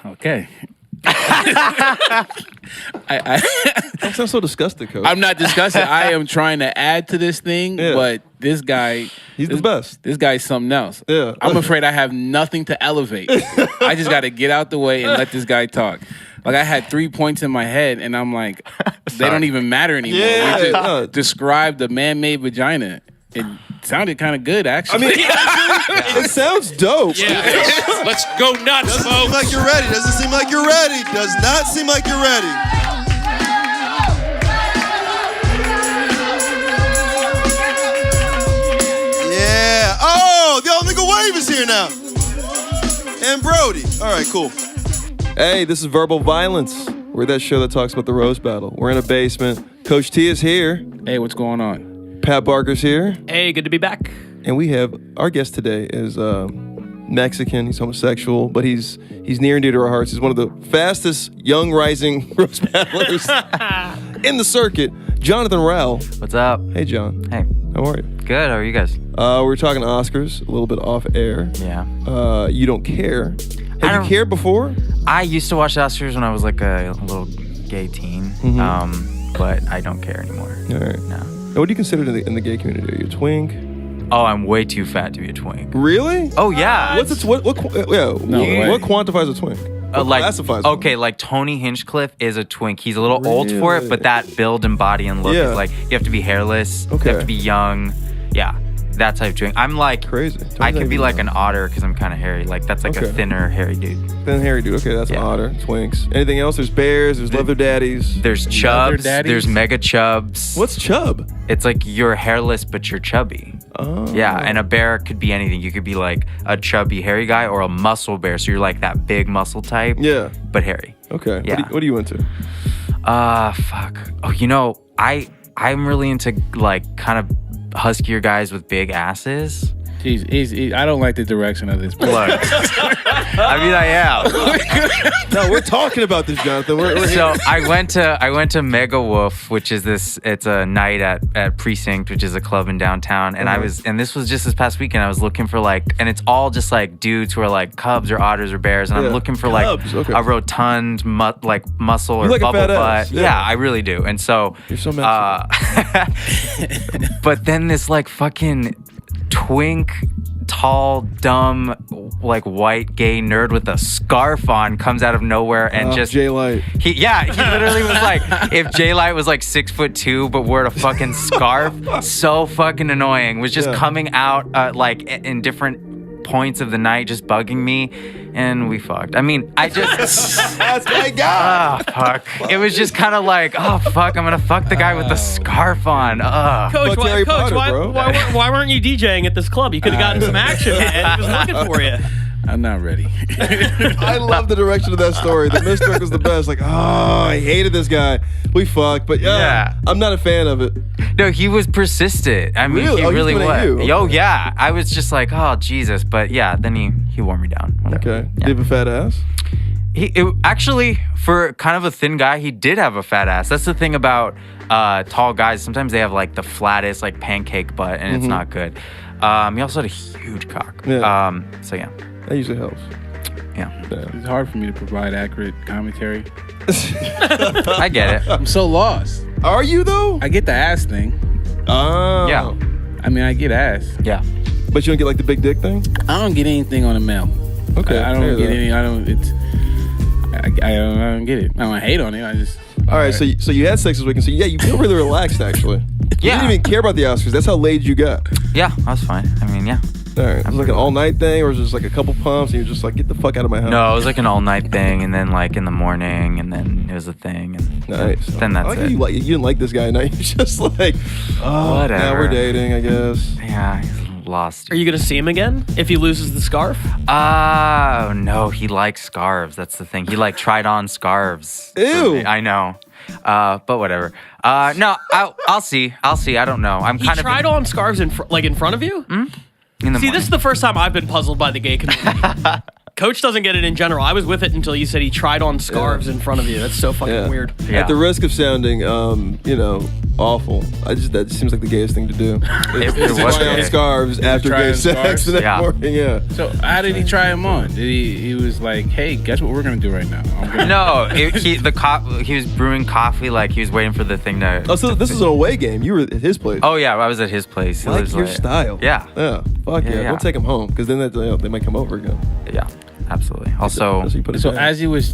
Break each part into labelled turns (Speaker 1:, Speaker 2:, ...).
Speaker 1: Okay.
Speaker 2: That sounds so disgusted, Coach.
Speaker 1: I'm not disgusted. I am trying to add to this thing, but this guy...
Speaker 2: He's the best.
Speaker 1: This guy's something else.
Speaker 2: Yeah.
Speaker 1: I'm afraid I have nothing to elevate. I just got to get out the way and let this guy talk. Like, I had 3 points in my head, and I'm like, they don't even matter anymore.
Speaker 2: Yeah.
Speaker 1: We just described the man-made vagina. It sounded kind of good, actually.
Speaker 2: I mean, it sounds dope.
Speaker 3: Yeah. Let's go nuts,
Speaker 4: Doesn't
Speaker 3: folks.
Speaker 4: seem like you're ready. Doesn't seem like you're ready. Does not seem like you're ready. Yeah. Oh, the old nigga Wave is here now. And Brody. All right, cool.
Speaker 2: Hey, this is Verbal Violence. We're that show that talks about the roast battle. We're in a basement. Coach T is here.
Speaker 1: Hey, what's going on?
Speaker 2: Pat Barker's here.
Speaker 3: Hey, good to be back.
Speaker 2: And we have our guest today is Mexican. He's homosexual, but he's near and dear to our hearts. He's one of the fastest young rising roast battlers in the circuit. Jonathan Rowell.
Speaker 5: What's up?
Speaker 2: Hey, John.
Speaker 5: Hey.
Speaker 2: How are you?
Speaker 5: Good. How are you guys?
Speaker 2: We're talking Oscars a little bit off air.
Speaker 5: Yeah.
Speaker 2: You don't care. Have you cared before?
Speaker 5: I used to watch the Oscars when I was like a little gay teen, but I don't care anymore.
Speaker 2: All right.
Speaker 5: No.
Speaker 2: Now, what do you consider in the gay community? Are you a twink?
Speaker 5: Oh, I'm way too fat to be a twink.
Speaker 2: Really?
Speaker 5: Oh yeah.
Speaker 2: What quantifies a twink? What classifies one?
Speaker 5: Okay, like Tony Hinchcliffe is a twink. He's a little old for it, but that build and body and look is like, you have to be hairless, you have to be young. Yeah, that type of twink. I'm like,
Speaker 2: crazy.
Speaker 5: I could be like an otter because I'm kind of hairy. Like, that's like a thinner, hairy dude.
Speaker 2: Thin, hairy dude. Okay, that's an otter. Twinks. Anything else? There's bears, there's leather daddies.
Speaker 5: There's chubs, there's mega chubs.
Speaker 2: What's chub?
Speaker 5: It's like you're hairless, but you're chubby.
Speaker 2: Oh.
Speaker 5: Yeah, and a bear could be anything. You could be like a chubby, hairy guy or a muscle bear. So you're like that big muscle type.
Speaker 2: Yeah.
Speaker 5: But hairy.
Speaker 2: Okay.
Speaker 5: Yeah.
Speaker 2: What are you into?
Speaker 5: Fuck. Oh, I'm really into like kind of huskier guys with big asses.
Speaker 1: Jeez, I don't like the direction of this.
Speaker 5: Look, I mean, I am.
Speaker 2: No, we're talking about this, Jonathan. We're
Speaker 5: So I went to Mega Wolf, which is it's a night at Precinct, which is a club in downtown, and this was just this past weekend. I was looking for and it's all just like dudes who are like cubs or otters or bears, and I'm looking for
Speaker 2: Cubs,
Speaker 5: a rotund muscle or
Speaker 2: like a
Speaker 5: bubble
Speaker 2: fat
Speaker 5: butt.
Speaker 2: ass.
Speaker 5: Yeah, I really do. And so
Speaker 2: You're so Mexican.
Speaker 5: but then this like fucking twink, tall, dumb, like white gay nerd with a scarf on comes out of nowhere and just
Speaker 2: Jay Light.
Speaker 5: He literally was like, if Jay Light was like 6'2" but wore a fucking scarf, so fucking annoying. Was just coming out like in different points of the night, just bugging me, and we fucked. I mean, I just
Speaker 2: That's my guy.
Speaker 5: oh fuck. It was just kind of like, oh fuck, I'm gonna fuck the guy with the scarf on.
Speaker 3: Coach,
Speaker 2: Fuck Harry Potter,
Speaker 3: why weren't you DJing at this club? You could have gotten some action, man. He was looking for you.
Speaker 1: I'm not ready.
Speaker 2: I love the direction of that story. The mystery was the best. Like, I hated this guy. We fucked, but I'm not a fan of it.
Speaker 5: No, he was persistent. I mean,
Speaker 2: Really?
Speaker 5: he
Speaker 2: Oh, he's
Speaker 5: really
Speaker 2: been at
Speaker 5: was.
Speaker 2: you.
Speaker 5: Yo,
Speaker 2: Okay.
Speaker 5: yeah. I was just like, oh Jesus, but yeah. Then he wore me down. Whatever.
Speaker 2: Okay.
Speaker 5: Yeah.
Speaker 2: Do you have a fat ass?
Speaker 5: Actually, for kind of a thin guy, he did have a fat ass. That's the thing about tall guys. Sometimes they have like the flattest, like pancake butt, and it's not good. He also had a huge cock.
Speaker 2: Yeah.
Speaker 5: So yeah.
Speaker 2: That usually helps.
Speaker 5: Yeah.
Speaker 1: It's hard for me to provide accurate commentary.
Speaker 5: I get it.
Speaker 1: I'm so lost.
Speaker 2: Are you though?
Speaker 1: I get the ass thing.
Speaker 2: Oh.
Speaker 5: Yeah.
Speaker 1: I mean, I get ass.
Speaker 5: Yeah.
Speaker 2: But you don't get like the big dick thing?
Speaker 1: I don't get anything on a male.
Speaker 2: Okay.
Speaker 1: I don't get any. I don't get it. I don't hate on it. I just.
Speaker 2: All right. So you had sex this weekend. So yeah, you feel really relaxed actually.
Speaker 5: Yeah.
Speaker 2: You didn't even care about the Oscars. That's how laid you got.
Speaker 5: Yeah, that's fine. I mean, yeah.
Speaker 2: All right. It was like an all-night thing, or was it just like a couple pumps, and you're just like, get the fuck out of my house?
Speaker 5: No, it was like an all-night thing, and then like in the morning, and then it was a thing, and
Speaker 2: Nice.
Speaker 5: then that's
Speaker 2: I like
Speaker 5: it.
Speaker 2: how you didn't like this guy. Now you're just like, oh,
Speaker 5: Whatever.
Speaker 2: now we're dating, I guess.
Speaker 5: Yeah, he's lost.
Speaker 3: Are you gonna see him again if he loses the scarf?
Speaker 5: No, he likes scarves. That's the thing. He like tried on scarves.
Speaker 2: Ew.
Speaker 5: I know. But whatever. No, I'll see. I don't know. I'm
Speaker 3: He
Speaker 5: kind
Speaker 3: tried on scarves in front of you?
Speaker 5: in the
Speaker 3: See,
Speaker 5: morning.
Speaker 3: this is the first time I've been puzzled by the gay community. Coach doesn't get it in general. I was with it until you said he tried on scarves in front of you. That's so fucking weird.
Speaker 5: Yeah.
Speaker 2: At the risk of sounding, awful. That just seems like the gayest thing to do.
Speaker 5: It
Speaker 2: It's
Speaker 5: was
Speaker 2: try on
Speaker 5: gay.
Speaker 2: scarves after
Speaker 1: try
Speaker 2: gay
Speaker 1: on
Speaker 2: sex
Speaker 1: scarves?
Speaker 2: the next
Speaker 5: Yeah.
Speaker 2: morning. Yeah.
Speaker 1: So how did he try him on? Did he was like, hey, guess what we're gonna do right now? I'm gonna
Speaker 5: No, he was brewing coffee like he was waiting for the thing to.
Speaker 2: Oh, so this is an away game. You were at his place.
Speaker 5: Oh yeah, I was at his place. It
Speaker 2: I like
Speaker 5: was
Speaker 2: your style.
Speaker 5: Yeah.
Speaker 2: Yeah. Fuck yeah.
Speaker 5: Yeah.
Speaker 2: Don't take him home because then they might come over again.
Speaker 5: Yeah, absolutely. Also,
Speaker 2: That's what you put it
Speaker 1: So
Speaker 2: down.
Speaker 1: as he was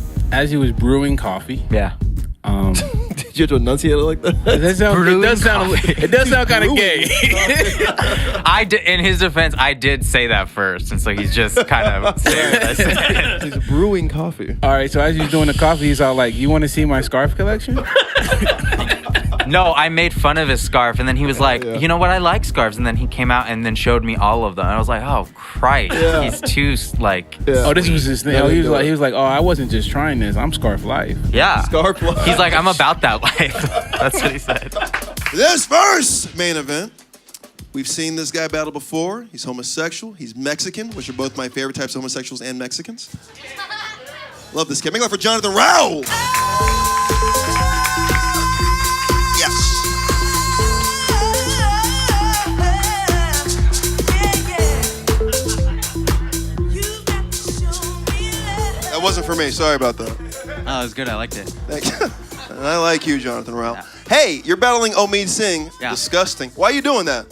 Speaker 1: brewing coffee,
Speaker 5: yeah.
Speaker 2: Did you have to enunciate it like that?
Speaker 1: it does sound
Speaker 5: Brewing
Speaker 1: it does sound kind of
Speaker 2: Brewing
Speaker 1: gay.
Speaker 5: I did, in his defense, I did say that first, and so he's just kind of saying
Speaker 2: He's brewing coffee.
Speaker 1: All right, so as he's doing the coffee, he's all like, "You want to see my scarf collection?"
Speaker 5: No, I made fun of his scarf, and then he was like,
Speaker 2: Yeah.
Speaker 5: "You know what? I like scarves." And then he came out and then showed me all of them. And I was like, "Oh Christ,
Speaker 2: Yeah.
Speaker 5: he's too like."
Speaker 2: Yeah.
Speaker 1: Oh, this was his thing.
Speaker 2: No,
Speaker 1: Oh,
Speaker 2: they
Speaker 1: he was
Speaker 2: do
Speaker 1: like,
Speaker 2: it.
Speaker 1: "Oh, I wasn't just trying this. I'm Scarf Life."
Speaker 5: Yeah.
Speaker 2: Scarf life.
Speaker 5: He's like, "I'm about that life." That's what he said.
Speaker 4: This first main event, we've seen this guy battle before. He's homosexual. He's Mexican, which are both my favorite types of homosexuals and Mexicans. Love this kid. Make it up for Jonathan Rowell. Yes. That wasn't for me. Sorry about that.
Speaker 6: Oh, it was good. I liked it.
Speaker 4: Thank you. And I like you, Jonathan Rowell. Hey, you're battling Omid Singh.
Speaker 6: Yeah.
Speaker 4: Disgusting. Why are you doing that?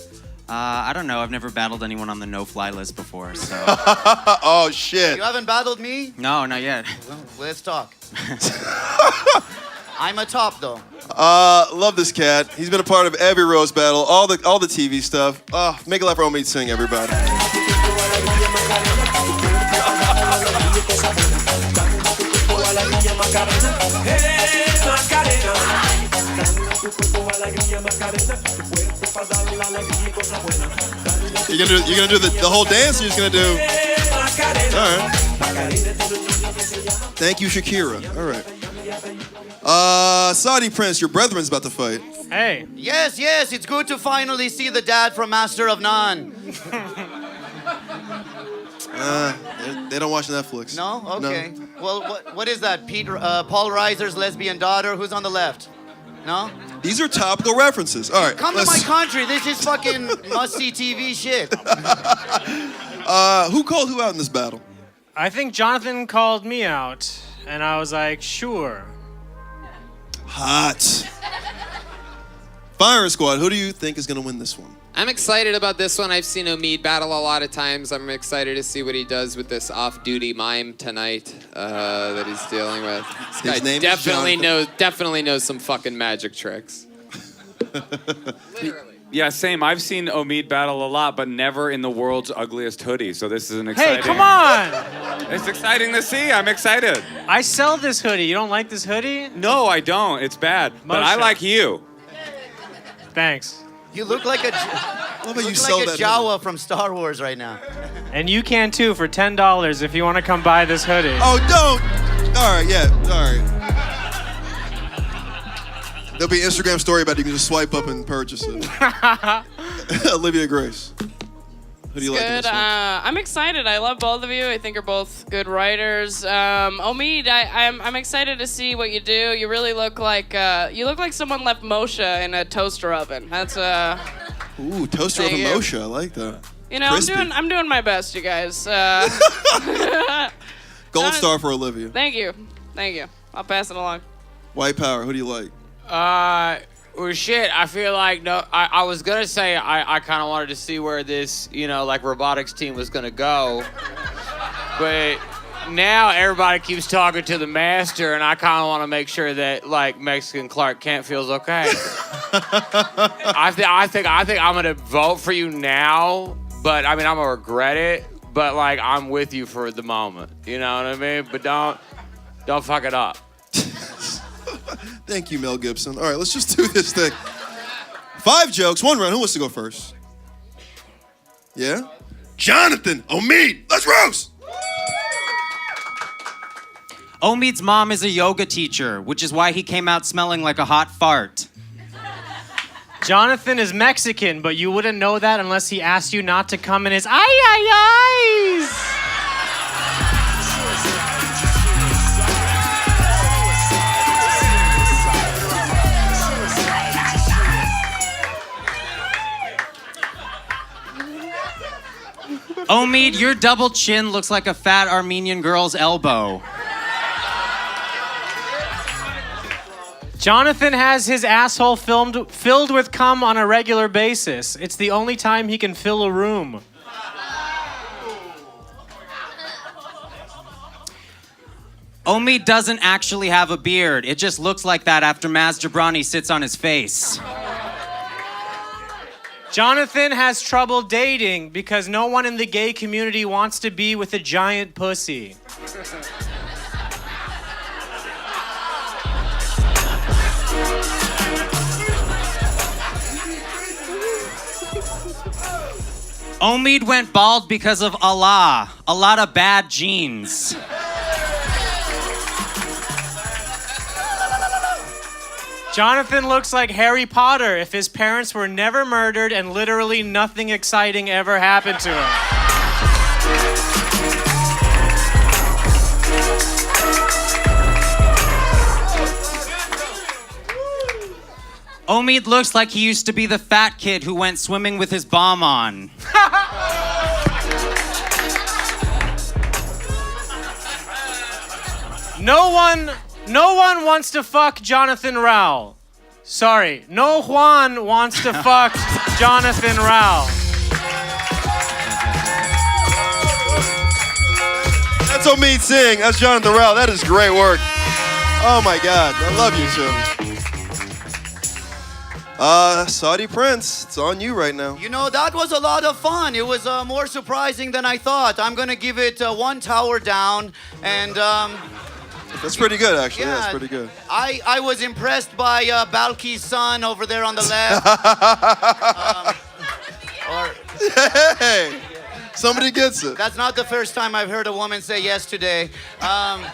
Speaker 6: I don't know. I've never battled anyone on the no-fly list before, so.
Speaker 4: Oh, shit.
Speaker 7: You haven't battled me?
Speaker 6: No, not yet.
Speaker 7: Well, let's talk. I'm a top though.
Speaker 4: Love this cat. He's been a part of every roast battle, all the TV stuff. Make a laugh for Omid Singh, everybody. You're gonna do the whole dance, or you're just gonna do? All right. Thank you, Shakira. All right. Saudi Prince, your brethren's about to fight.
Speaker 3: Hey,
Speaker 7: Yes, it's good to finally see the dad from Master of None.
Speaker 4: They don't watch Netflix.
Speaker 7: No? Okay. Well, what is that? Paul Reiser's lesbian daughter? Who's on the left? No?
Speaker 4: These are topical references. All right.
Speaker 7: Come to my country. This is fucking must-see TV shit.
Speaker 4: Who called who out in this battle?
Speaker 3: I think Jonathan called me out, and I was like, sure.
Speaker 4: Hot. Firing Squad, who do you think is going to win this one?
Speaker 8: I'm excited about this one. I've seen Omid battle a lot of times. I'm excited to see what he does with this off-duty mime tonight that he's dealing with. This
Speaker 4: His
Speaker 8: guy
Speaker 4: name is
Speaker 8: definitely knows some fucking magic tricks. Literally.
Speaker 9: Yeah, same. I've seen Omid battle a lot, but never in the world's ugliest hoodie. So this is an exciting.
Speaker 3: Hey, come on!
Speaker 9: It's exciting to see. I'm excited.
Speaker 3: I sell this hoodie. You don't like this hoodie?
Speaker 9: No, I don't. It's bad. But I
Speaker 3: Moshe.
Speaker 9: like you.
Speaker 3: Thanks.
Speaker 7: You look like a
Speaker 4: How about you
Speaker 7: look
Speaker 4: sell
Speaker 7: like a
Speaker 4: that?
Speaker 7: Jawa from Star Wars right now.
Speaker 3: And you can too for $10 if you want to come buy this hoodie.
Speaker 4: Oh, don't. All right, yeah. All right. There'll be an Instagram story about it. You can just swipe up and purchase it. Olivia Grace. Who do you like in
Speaker 10: Good.
Speaker 4: this one?
Speaker 10: I'm excited. I love both of you. I think you're both good writers. Omid, I'm excited to see what you do. You really look like someone left Moshe in a toaster oven. That's
Speaker 4: Ooh, toaster
Speaker 10: Thank
Speaker 4: oven
Speaker 10: you.
Speaker 4: Moshe. I like that.
Speaker 10: you know
Speaker 4: Crispy.
Speaker 10: I'm doing my best, you guys.
Speaker 4: Gold star for Olivia.
Speaker 10: Thank you. I'll pass it along.
Speaker 4: White Power. Who do you like?
Speaker 11: Well, shit, I feel like, I was gonna say I kind of wanted to see where this, like robotics team was gonna go. But now everybody keeps talking to the master, and I kind of want to make sure that, like, Mexican Clark Kent feels okay. I think I'm gonna vote for you now, but I mean, I'm gonna regret it, but, like, I'm with you for the moment. You know what I mean? But don't fuck it up.
Speaker 4: Thank you, Mel Gibson. All right, let's just do this thing. 5 jokes, 1 round. Who wants to go first? Yeah? Jonathan, Omid, let's roast!
Speaker 6: Omid's mom is a yoga teacher, which is why he came out smelling like a hot fart.
Speaker 3: Jonathan is Mexican, but you wouldn't know that unless he asked you not to come in his eyes.
Speaker 6: Omid, your double chin looks like a fat Armenian girl's elbow.
Speaker 3: Jonathan has his asshole filled with cum on a regular basis. It's the only time he can fill a room.
Speaker 6: Omid doesn't actually have a beard. It just looks like that after Maz Jobrani sits on his face.
Speaker 3: Jonathan has trouble dating because no one in the gay community wants to be with a giant pussy.
Speaker 6: Omid went bald because of Allah. A lot of bad genes.
Speaker 3: Jonathan looks like Harry Potter if his parents were never murdered and literally nothing exciting ever happened to him.
Speaker 6: Omid looks like he used to be the fat kid who went swimming with his bomb on.
Speaker 3: No one wants to fuck Jonathan Rowell. Sorry, no Juan wants to fuck Jonathan Rowell.
Speaker 4: That's Omid Singh. That's Jonathan Rowell. That is great work. Oh my God, I love you too. Saudi Prince, it's on you right now.
Speaker 7: You know, that was a lot of fun. It was more surprising than I thought. I'm gonna give it one tower down, and
Speaker 4: that's pretty good, actually.
Speaker 7: Yeah,
Speaker 4: that's pretty good.
Speaker 7: I was impressed by Balki's son over there on the left.
Speaker 4: Hey, somebody gets it.
Speaker 7: That's not the first time I've heard a woman say yes today.
Speaker 4: First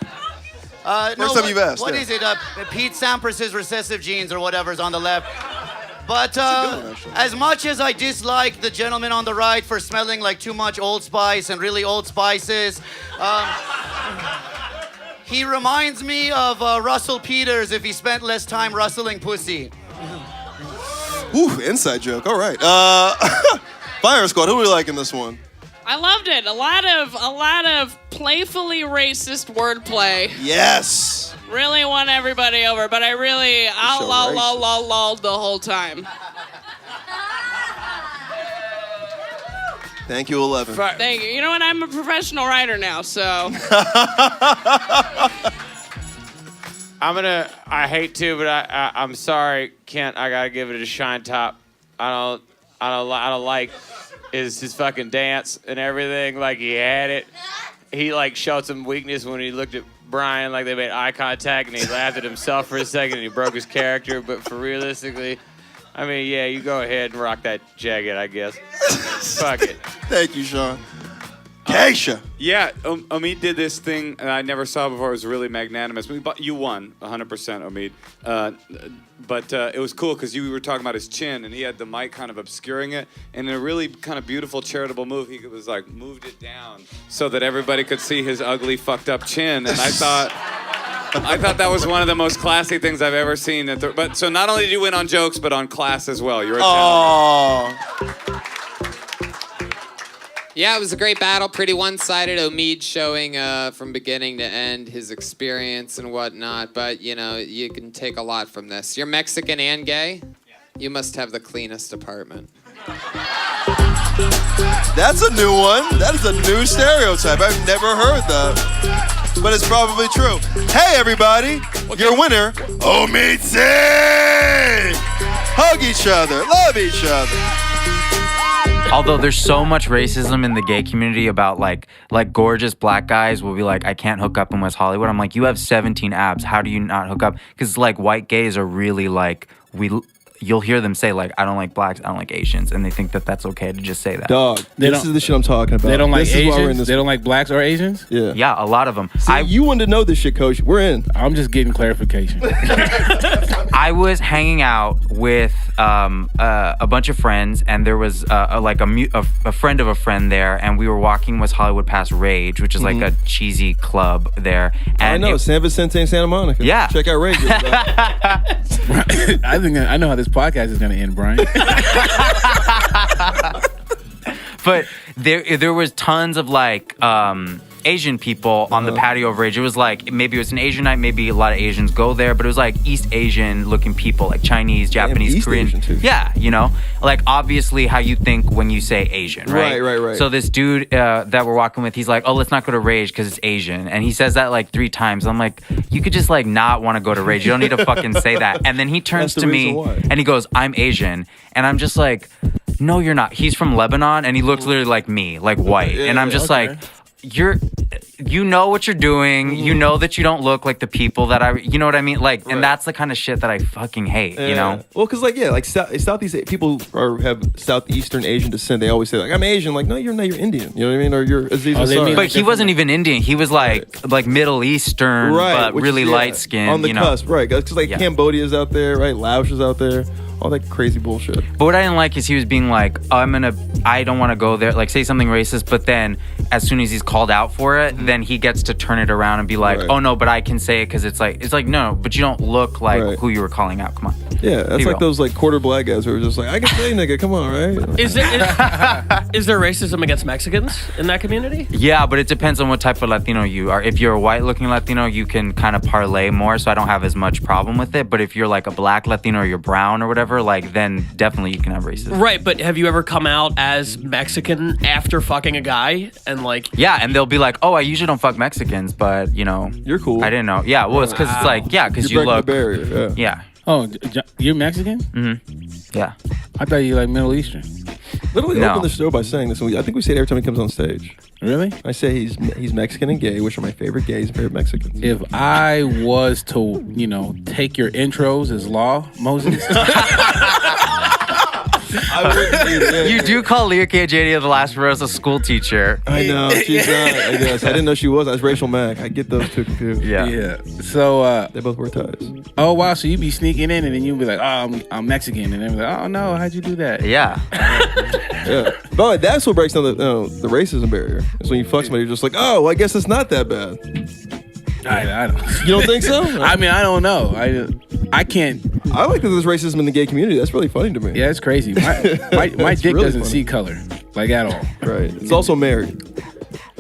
Speaker 4: time you've asked.
Speaker 7: What is it? Pete Sampras' recessive genes or whatever's on the left. But as much as I dislike the gentleman on the right for smelling like too much Old Spice and really Old Spices, he reminds me of Russell Peters if he spent less time rustling pussy.
Speaker 4: Ooh, inside joke. All right. Fire Squad, who do we like in this one?
Speaker 10: I loved it. A lot of playfully racist wordplay.
Speaker 4: Yes.
Speaker 10: Really won everybody over, but I really lolled the whole time.
Speaker 4: Thank you, 11.
Speaker 10: Thank you. You know what? I'm a professional writer now, so.
Speaker 11: I hate to, but I'm sorry, Kent. I gotta give it a shine top. I don't like his fucking dance and everything. Like he had it. He like showed some weakness when he looked at Brian, like they made eye contact, and he laughed at himself for a second, and he broke his character. But for realistically, I mean, yeah, you go ahead and rock that jacket, I guess. Fuck it.
Speaker 4: Thank you, Sean. Keisha.
Speaker 9: Yeah, Omid did this thing I never saw before. It was really magnanimous. You won 100%, Omid. But it was cool because you were talking about his chin, and he had the mic kind of obscuring it. And in a really kind of beautiful charitable move, he was like moved it down so that everybody could see his ugly, fucked up chin. And I thought that was one of the most classy things I've ever seen. But so not only did you win on jokes, but on class as well. You're a gentleman.
Speaker 8: Yeah, it was a great battle. Pretty one-sided. Omid showing from beginning to end his experience and whatnot. But, you know, you can take a lot from this. You're Mexican and gay? Yeah. You must have the cleanest apartment.
Speaker 4: That's a new one. That is a new stereotype. I've never heard that. But it's probably true. Hey, everybody. Your winner, Omid Singh. Hug each other. Love each other.
Speaker 5: Although there's so much racism in the gay community about like gorgeous black guys will be like, I can't hook up in West Hollywood. I'm like, you have 17 abs. How do you not hook up? Because like white gays are really like, you'll hear them say like, I don't like blacks, I don't like Asians. And they think that that's okay to just say that.
Speaker 2: Dog, this is the shit I'm talking about.
Speaker 1: They don't like Asians?
Speaker 2: They
Speaker 1: don't like blacks or Asians?
Speaker 2: Yeah.
Speaker 5: Yeah, a lot of them.
Speaker 2: See, you wanted to know this shit, Coach. We're in.
Speaker 1: I'm just getting clarification.
Speaker 5: I was hanging out with a bunch of friends, and there was a friend of a friend there, and we were walking West Hollywood past Rage, which is like a cheesy club there. And
Speaker 2: I know, San Vicente and Santa Monica.
Speaker 5: Yeah.
Speaker 2: Check out Rage.
Speaker 1: I know how this podcast is going to end, Brian.
Speaker 5: But there was tons of like Asian people on the patio of Rage. It was like, maybe it was an Asian night, maybe a lot of Asians go there, but it was like East Asian looking people, like Chinese, Japanese,
Speaker 2: East
Speaker 5: Korean.
Speaker 2: Asian too.
Speaker 5: Yeah, you know, like obviously how you think when you say Asian, right?
Speaker 2: Right.
Speaker 5: So this dude that we're walking with, he's like, oh, let's not go to Rage because it's Asian. And he says that like 3 times. I'm like, you could just like not want to go to Rage. You don't need to fucking say that. And then he turns to me and he goes, I'm Asian. And I'm just like, no, you're not. He's from Lebanon and he looks literally like me, like white. And I'm just like, you know what you're doing. You know that you don't look like the people that you know what I mean? Like, and that's the kind of shit that I fucking hate, you know?
Speaker 2: Well, because like Southeast people have Southeastern Asian descent. They always say like, I'm Asian. Like, no, you're not. You're Indian. You know what I mean? Or you're Aziz Ansari.
Speaker 5: But he wasn't even Indian. He was like Middle Eastern, but really light skinned.
Speaker 2: On the cusp, right? Because like Cambodia's out there, right? Laos is out there. All that crazy bullshit.
Speaker 5: But what I didn't like is he was being like, I don't want to go there, like say something racist, but then as soon as he's called out for it, then he gets to turn it around and be like, oh no, but I can say it because it's like, no, but you don't look like who you were calling out. Come on.
Speaker 2: Yeah, that's like those like quarter black guys who are just like, I can say nigga, come on, right?
Speaker 12: Is there racism against Mexicans in that community?
Speaker 5: Yeah, but it depends on what type of Latino you are. If you're a white looking Latino, you can kind of parlay more, so I don't have as much problem with it. But if you're like a black Latino or you're brown or whatever, like then definitely you can have racism.
Speaker 12: Right, but have you ever come out as Mexican after fucking a guy and like?
Speaker 5: Yeah, and they'll be like, oh, I usually don't fuck Mexicans, but you know,
Speaker 2: you're cool.
Speaker 5: I didn't know. Yeah, well, it's because it's like, because you look.
Speaker 2: The barrier,
Speaker 5: yeah.
Speaker 1: Oh, you're Mexican?
Speaker 5: Mm-hmm. Yeah.
Speaker 1: I thought you like Middle Eastern.
Speaker 2: Literally open the show by saying this. I think we say it every time he comes on stage.
Speaker 1: Really?
Speaker 2: I say he's Mexican and gay, which are my favorite gays and favorite Mexicans.
Speaker 1: If I was to, take your intros as law, Moses.
Speaker 2: I wouldn't do that.
Speaker 5: You do call Leah Kajadia the last Rose a school teacher.
Speaker 2: I know. She's not, I guess. I didn't know she was. I was Rachel Mack. I get those two confused.
Speaker 5: Yeah.
Speaker 2: So, they both wear ties.
Speaker 1: Oh, wow. So you be sneaking in and then you'll be like, oh, I'm Mexican. And then be like, oh, no, how'd you do that?
Speaker 5: Yeah.
Speaker 2: Yeah. But that's what breaks down the racism barrier. Is when you fuck somebody, you're just like, oh, well, I guess it's not that bad.
Speaker 1: I don't.
Speaker 2: You don't think so?
Speaker 1: I mean, I don't know. I can't.
Speaker 2: I like that there's racism in the gay community. That's really funny to me.
Speaker 1: Yeah, it's crazy. My dick
Speaker 2: really
Speaker 1: doesn't
Speaker 2: funny.
Speaker 1: see color, like at all.
Speaker 2: Right. It's also married.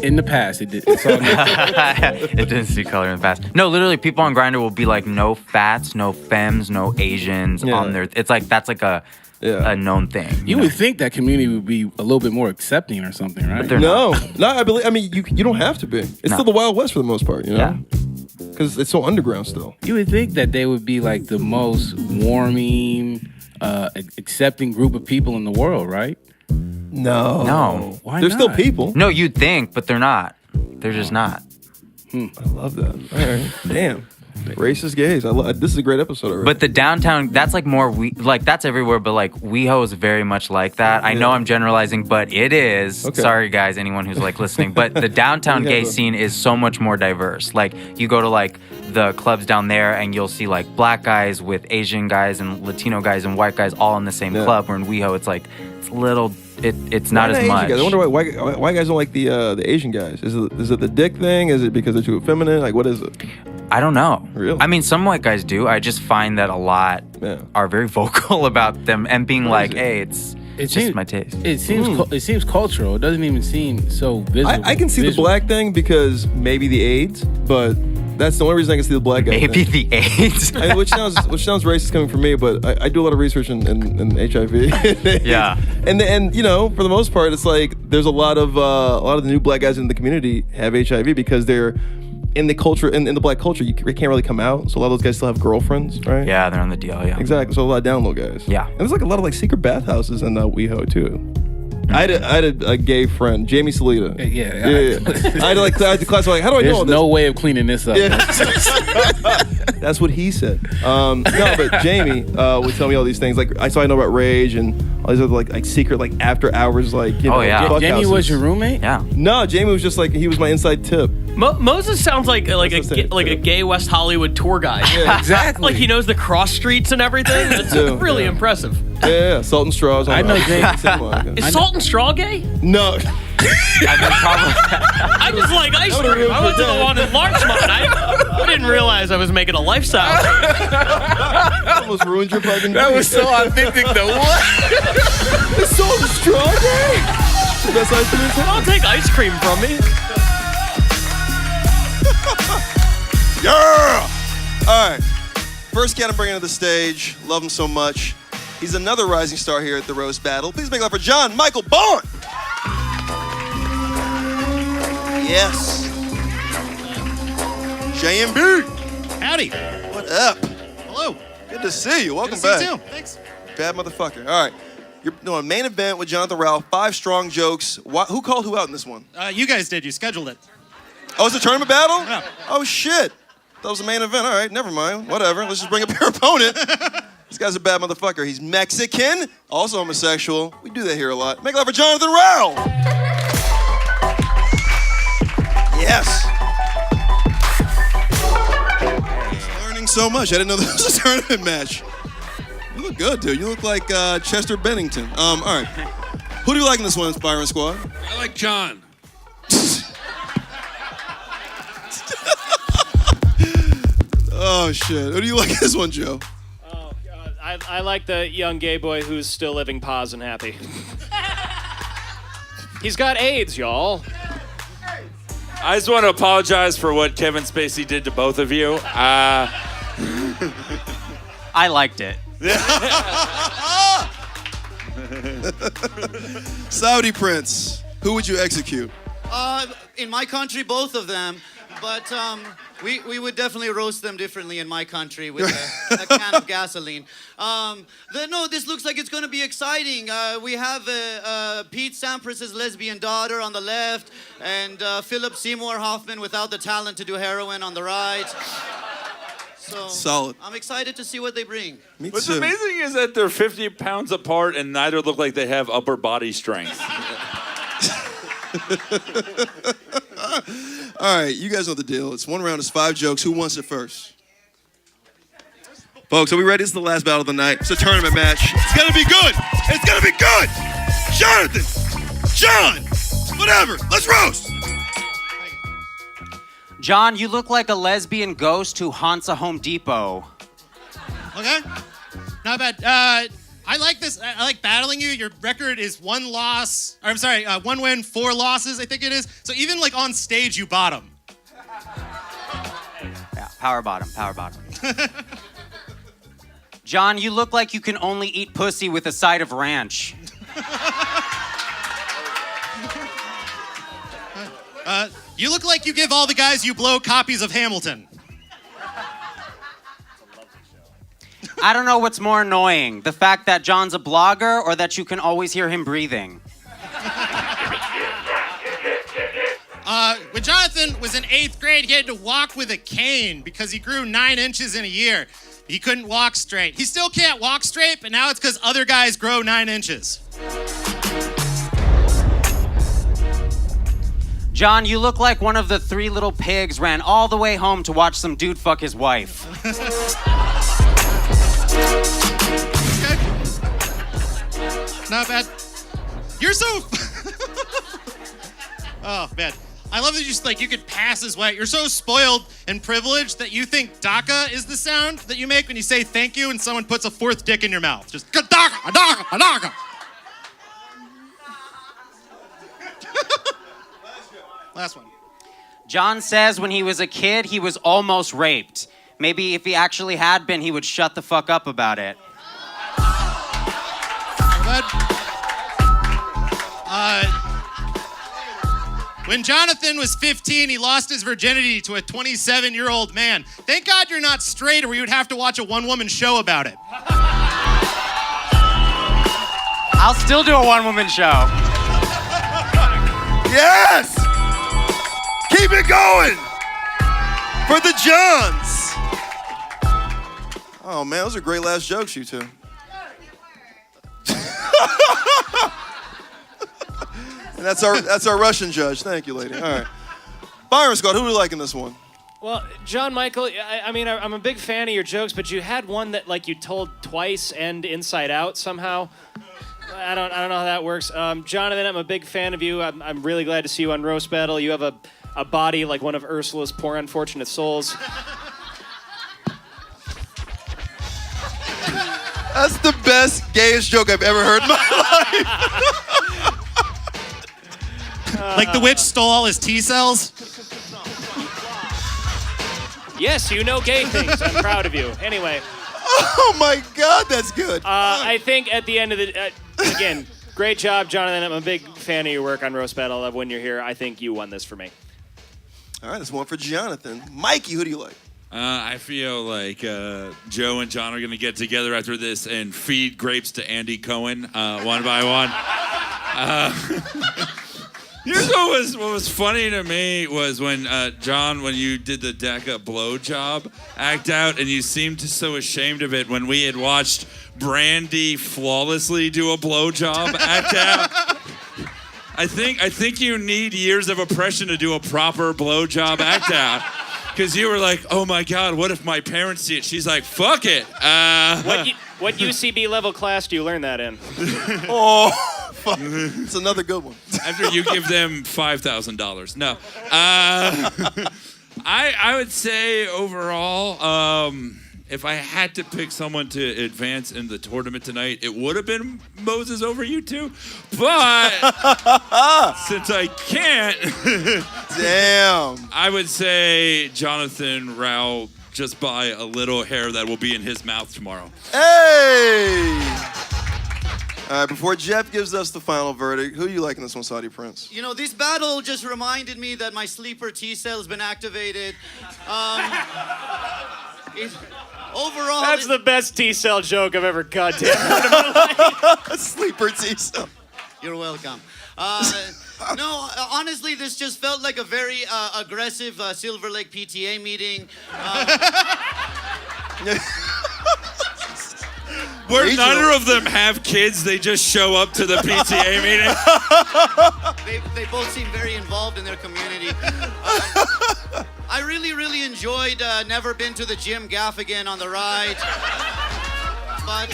Speaker 1: In the past, it did. It's all
Speaker 5: It didn't see color in the past. No, literally, people on Grindr will be like, no fats, no femmes, no Asians on there. It's like that's like a known thing.
Speaker 1: You would think that community would be a little bit more accepting or something, right?
Speaker 5: But they're
Speaker 2: No,
Speaker 5: not.
Speaker 2: I mean, you don't have to be. It's still the Wild West for the most part, you know? Because it's so underground still.
Speaker 1: You would think that they would be like the most warming, accepting group of people in the world, right?
Speaker 2: No.
Speaker 1: Why
Speaker 2: They're
Speaker 1: not?
Speaker 2: still people.
Speaker 5: No, you'd think, but they're not. They're just not.
Speaker 2: I love that. All right. Damn. Racist gays. This is a great episode already.
Speaker 5: But the downtown, that's like more, that's everywhere, but like WeHo is very much like that. I know I'm generalizing, but it is.
Speaker 2: Okay.
Speaker 5: Sorry, guys, anyone who's like listening. But the downtown gay scene is so much more diverse. Like you go to like the clubs down there and you'll see like black guys with Asian guys and Latino guys and white guys all in the same club. Where in WeHo, it's like, it's little, it's not as much.
Speaker 2: Guys? I wonder why guys don't like the Asian guys. Is it the dick thing? Is it because they're too effeminate? Like, what is it?
Speaker 5: I don't know.
Speaker 2: Really?
Speaker 5: I mean, some white guys do. I just find that a lot are very vocal about them and being like, hey, it's just my taste.
Speaker 1: It seems cultural. It doesn't even seem so visible.
Speaker 2: I can see the black thing because maybe the AIDS, but that's the only reason I can see the black guy.
Speaker 5: Maybe
Speaker 2: thing.
Speaker 5: the AIDS.
Speaker 2: which sounds racist coming from me, but I do a lot of research in HIV.
Speaker 5: Yeah.
Speaker 2: And for the most part, it's like there's a lot of the new black guys in the community have HIV because they're in the culture, in the black culture, you can't really come out. So a lot of those guys still have girlfriends, right?
Speaker 5: Yeah, they're on the DL, yeah.
Speaker 2: Exactly. So a lot of down low guys.
Speaker 5: Yeah.
Speaker 2: And there's like a lot of like secret bathhouses in WeHo too. I had a gay friend, Jamie Salita.
Speaker 1: Yeah.
Speaker 2: I had to class like, how do I know all
Speaker 1: There's
Speaker 2: this?
Speaker 1: no way of cleaning this up.
Speaker 2: Yeah. That's what he said. No, but Jamie would tell me all these things. Like I know about Rage and all these other like secret like after hours like
Speaker 1: Jamie was your roommate?
Speaker 5: Yeah.
Speaker 2: No, Jamie was just like he was my inside tip.
Speaker 12: Moses sounds like a gay West Hollywood tour guide.
Speaker 2: Yeah, exactly.
Speaker 12: Like he knows the cross streets and everything. That's really impressive.
Speaker 2: Yeah, Salt and Straws.
Speaker 1: I know Jamie.
Speaker 12: Is Salt and Straw gay?
Speaker 2: No.
Speaker 12: I just like ice cream. I went to the one in Larchmont. I didn't realize I was making a lifestyle.
Speaker 2: Almost ruined your fucking.
Speaker 1: That was so authentic though. What?
Speaker 2: Is Salt and Straw gay? The best ice cream in town.
Speaker 12: Don't take ice cream from me.
Speaker 4: Yeah! All right. First cat I'm bringing to the stage. Love him so much. He's another rising star here at the Roast Battle. Please make it up for John Michael Bowen. Yes. JMB.
Speaker 13: Howdy.
Speaker 4: What up?
Speaker 13: Hello.
Speaker 4: Good to see you. Welcome
Speaker 13: Good to
Speaker 4: back.
Speaker 13: see you too. Thanks.
Speaker 4: Bad motherfucker. All right. You're doing a main event with Jonathan Rowell. 5 strong jokes. Who called who out in this one?
Speaker 13: You guys did. You scheduled it.
Speaker 4: Oh, it's a tournament battle?
Speaker 13: Yeah.
Speaker 4: Oh, shit. That was the main event. All right, never mind. Whatever. Let's just bring up your opponent. This guy's a bad motherfucker. He's Mexican, also homosexual. We do that here a lot. Make it up for Jonathan Rowell. Yes. He's learning so much. I didn't know this was a tournament match. You look good, dude. You look like Chester Bennington. All right. Who do you like in this one, Inspiring Squad?
Speaker 14: I like John.
Speaker 4: Oh, shit. Who do you like in this one, Joe?
Speaker 12: Oh, God. I like the young gay boy who's still living pause and happy. He's got AIDS, y'all.
Speaker 14: I just want to apologize for what Kevin Spacey did to both of you.
Speaker 6: I liked it.
Speaker 4: Saudi Prince, who would you execute?
Speaker 7: In my country, both of them. But we would definitely roast them differently in my country with a can of gasoline. This looks like it's going to be exciting. We have Pete Sampras' lesbian daughter on the left and Philip Seymour Hoffman without the talent to do heroin on the right. So
Speaker 4: solid.
Speaker 7: I'm excited to see what they bring.
Speaker 14: What's amazing is that they're 50 pounds apart and neither look like they have upper body strength.
Speaker 4: All right, you guys know the deal. It's one round, it's 5 jokes. Who wants it first? Folks, are we ready? This is the last battle of the night. It's a tournament match. It's gonna be good. It's gonna be good. Jonathan, John, whatever. Let's roast.
Speaker 6: John, you look like a lesbian ghost who haunts a Home Depot.
Speaker 13: Okay. Not bad. I like this. I like battling you. Your record is 1 loss. Or, I'm sorry, 1 win, 4 losses, I think it is. So even like on stage, you bottom.
Speaker 6: Yeah, power bottom. John, you look like you can only eat pussy with a side of ranch.
Speaker 13: You look like you give all the guys you blow copies of Hamilton.
Speaker 6: I don't know what's more annoying, the fact that John's a blogger or that you can always hear him breathing.
Speaker 13: When Jonathan was in 8th grade, he had to walk with a cane because he grew 9 inches in a year. He couldn't walk straight. He still can't walk straight, but now it's because other guys grow 9 inches.
Speaker 6: John, you look like one of the 3 little pigs ran all the way home to watch some dude fuck his wife.
Speaker 13: Not bad. You're so... Oh, man. I love that you could pass as white. You're so spoiled and privileged that you think DACA is the sound that you make when you say thank you and someone puts a 4th dick in your mouth. Just DACA, DACA, DACA. Last one.
Speaker 6: John says when he was a kid, he was almost raped. Maybe if he actually had been, he would shut the fuck up about it.
Speaker 13: When Jonathan was 15, he lost his virginity to a 27-year-old man. Thank God you're not straight, or we would have to watch a one-woman show about it.
Speaker 6: I'll still do a one-woman show.
Speaker 4: Yes! Keep it going! For the Johns! Oh, man, those are great last jokes, you two. And that's our Russian judge. Thank you, lady. All right. Byron Scott, who do you like in this one?
Speaker 12: Well, John Michael, I'm a big fan of your jokes, but you had one that you told twice and inside out somehow. I don't know how that works. Jonathan, I'm a big fan of you. I'm really glad to see you on Roast Battle. You have a body like one of Ursula's poor unfortunate souls.
Speaker 4: That's the best, gayest joke I've ever heard in my life.
Speaker 13: Like the witch stole all his T cells?
Speaker 12: Yes, you know gay things. I'm proud of you. Anyway.
Speaker 4: Oh my God, that's good.
Speaker 12: I think at the end of the again, great job, Jonathan. I'm a big fan of your work on Roast Battle. I love when you're here. I think you won this for me.
Speaker 4: All right, that's one for Jonathan. Mikey, who do you like?
Speaker 14: I feel like Joe and John are going to get together after this and feed grapes to Andy Cohen one by one. Here's what was funny to me was when John, when you did the DECA blowjob act out, and you seemed so ashamed of it when we had watched Brandy flawlessly do a blowjob act out. I think you need years of oppression to do a proper blowjob act out. Because you were like, oh my God, what if my parents see it? She's like, fuck it.
Speaker 12: What UCB level class do you learn that in?
Speaker 4: Oh, fuck. It's another good one.
Speaker 14: After you give them $5,000. No. I would say overall, if I had to pick someone to advance in the tournament tonight, it would have been Moses over you two. But since I can't,
Speaker 4: damn,
Speaker 14: I would say Jonathan Rowell, just by a little hair that will be in his mouth tomorrow.
Speaker 4: Hey! All right, before Jeff gives us the final verdict, who do you like in this one, Saudi Prince?
Speaker 7: You know, this battle just reminded me that my sleeper T-cell has been activated. Overall,
Speaker 12: That's the best T-cell joke I've ever goddamn.
Speaker 4: Sleeper T-cell.
Speaker 7: You're welcome. No, honestly, this just felt like a very aggressive Silver Lake PTA meeting.
Speaker 14: Where neither of them have kids, they just show up to the PTA meeting.
Speaker 7: They both seem very involved in their community. I really, really enjoyed Never Been to the Gym Gaffigan on the ride. But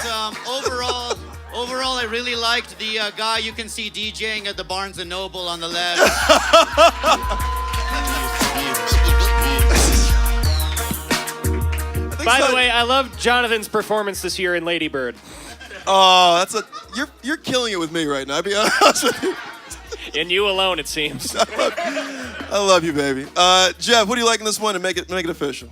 Speaker 7: overall, I really liked the guy you can see DJing at the Barnes & Noble on the left.
Speaker 12: By the way, I love Jonathan's performance this year in Lady Bird.
Speaker 4: Oh, you're killing it with me right now. I'll be honest with you.
Speaker 12: And you alone, it seems.
Speaker 4: I love you, baby. Jeff, what do you like in this one to make it official?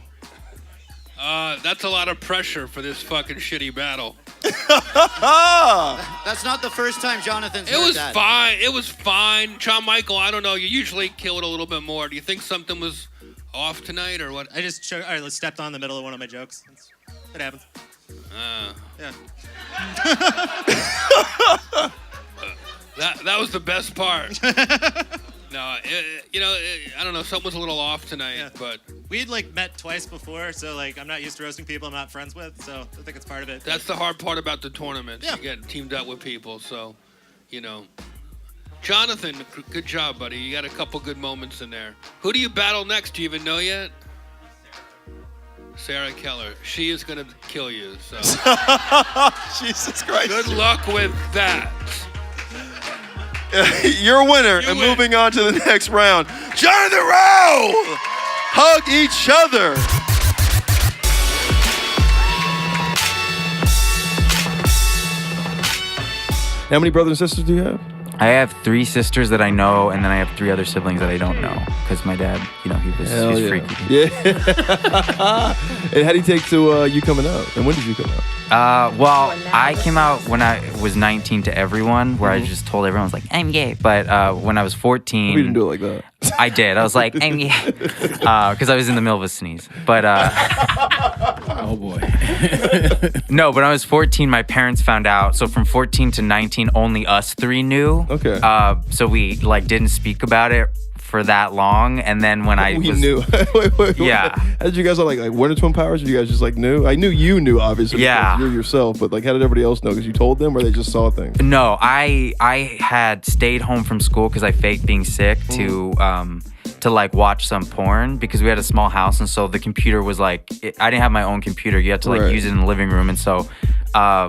Speaker 15: That's a lot of pressure for this fucking shitty battle.
Speaker 7: That's not the first time Jonathan's heard
Speaker 15: It was
Speaker 7: that.
Speaker 15: fine. It was fine. John Michael, I don't know. You usually kill it a little bit more. Do you think something was off tonight or what?
Speaker 13: I just stepped on the middle of one of my jokes. It happens. Yeah.
Speaker 15: That was the best part. No, I don't know. Something was a little off tonight, but
Speaker 13: we had met twice before, so I'm not used to roasting people I'm not friends with, so I think it's part of it.
Speaker 15: that's the hard part about the tournaments.
Speaker 13: Yeah.
Speaker 15: You get teamed up with people, so Jonathan, good job, buddy. You got a couple good moments in there. Who do you battle next? Do you even know yet? Sarah Keller. She is gonna kill you. So
Speaker 4: Jesus Christ.
Speaker 15: Good luck with that.
Speaker 4: You're a winner, and moving on to the next round. Jonathan Rowell! Hug each other.
Speaker 2: How many brothers and sisters do you have?
Speaker 5: I have 3 sisters that I know, and then I have 3 other siblings that I don't know. Because my dad, he was freaky.
Speaker 2: Yeah. And how do you take to you coming out? And when did you come out?
Speaker 5: Well, I came out when I was 19 to everyone, where I just told everyone, I was like, I'm gay. But when I was 14...
Speaker 2: We didn't do it like that.
Speaker 5: I did. I was like, I'm gay. Because I was in the middle of a sneeze. But...
Speaker 1: oh, boy.
Speaker 5: No, but when I was 14, my parents found out. So from 14 to 19, only us 3 knew.
Speaker 2: Okay.
Speaker 5: So we, didn't speak about it for that long, and then when I
Speaker 2: knew. wait.
Speaker 5: Yeah.
Speaker 2: How did you guys all like Wonder Twin Powers? Or you guys just knew? I knew you knew, obviously.
Speaker 5: Yeah.
Speaker 2: You're yourself, but how did everybody else know? Because you told them, or they just saw things?
Speaker 5: No, I had stayed home from school because I faked being sick to watch some porn, because we had a small house, and so the computer was I didn't have my own computer. You had to use it in the living room, and so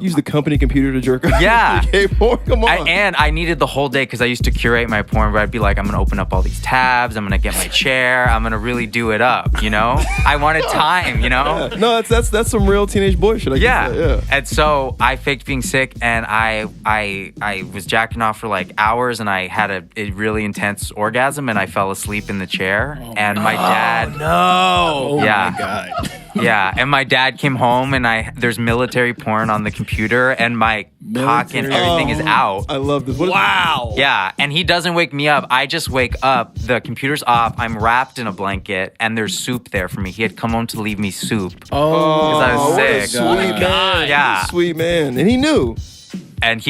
Speaker 2: Use the company computer to jerk off.
Speaker 5: Yeah.
Speaker 2: Gay porn. Come on.
Speaker 5: And I needed the whole day because I used to curate my porn where I'd be like, I'm gonna open up all these tabs, I'm gonna get my chair, I'm gonna really do it up, you know? I wanted time, you know?
Speaker 2: Yeah. No, that's some real teenage boy shit.
Speaker 5: Yeah. And so I faked being sick and I was jacking off for like hours and I had a really intense orgasm and I fell asleep in the chair. And my dad.
Speaker 16: No.
Speaker 5: Yeah.
Speaker 1: Oh my God.
Speaker 5: Yeah. And my dad came home and there's military porn on the computer and my cock and everything is out.
Speaker 2: I love this.
Speaker 16: Wow.
Speaker 5: Yeah. And he doesn't wake me up. I just wake up. The computer's off. I'm wrapped in a blanket and there's soup there for me. He had come home to leave me soup.
Speaker 1: Oh.
Speaker 5: Because I was
Speaker 2: what a
Speaker 5: sick.
Speaker 2: sweet man.
Speaker 5: Yeah.
Speaker 2: Sweet man. And he knew.
Speaker 5: And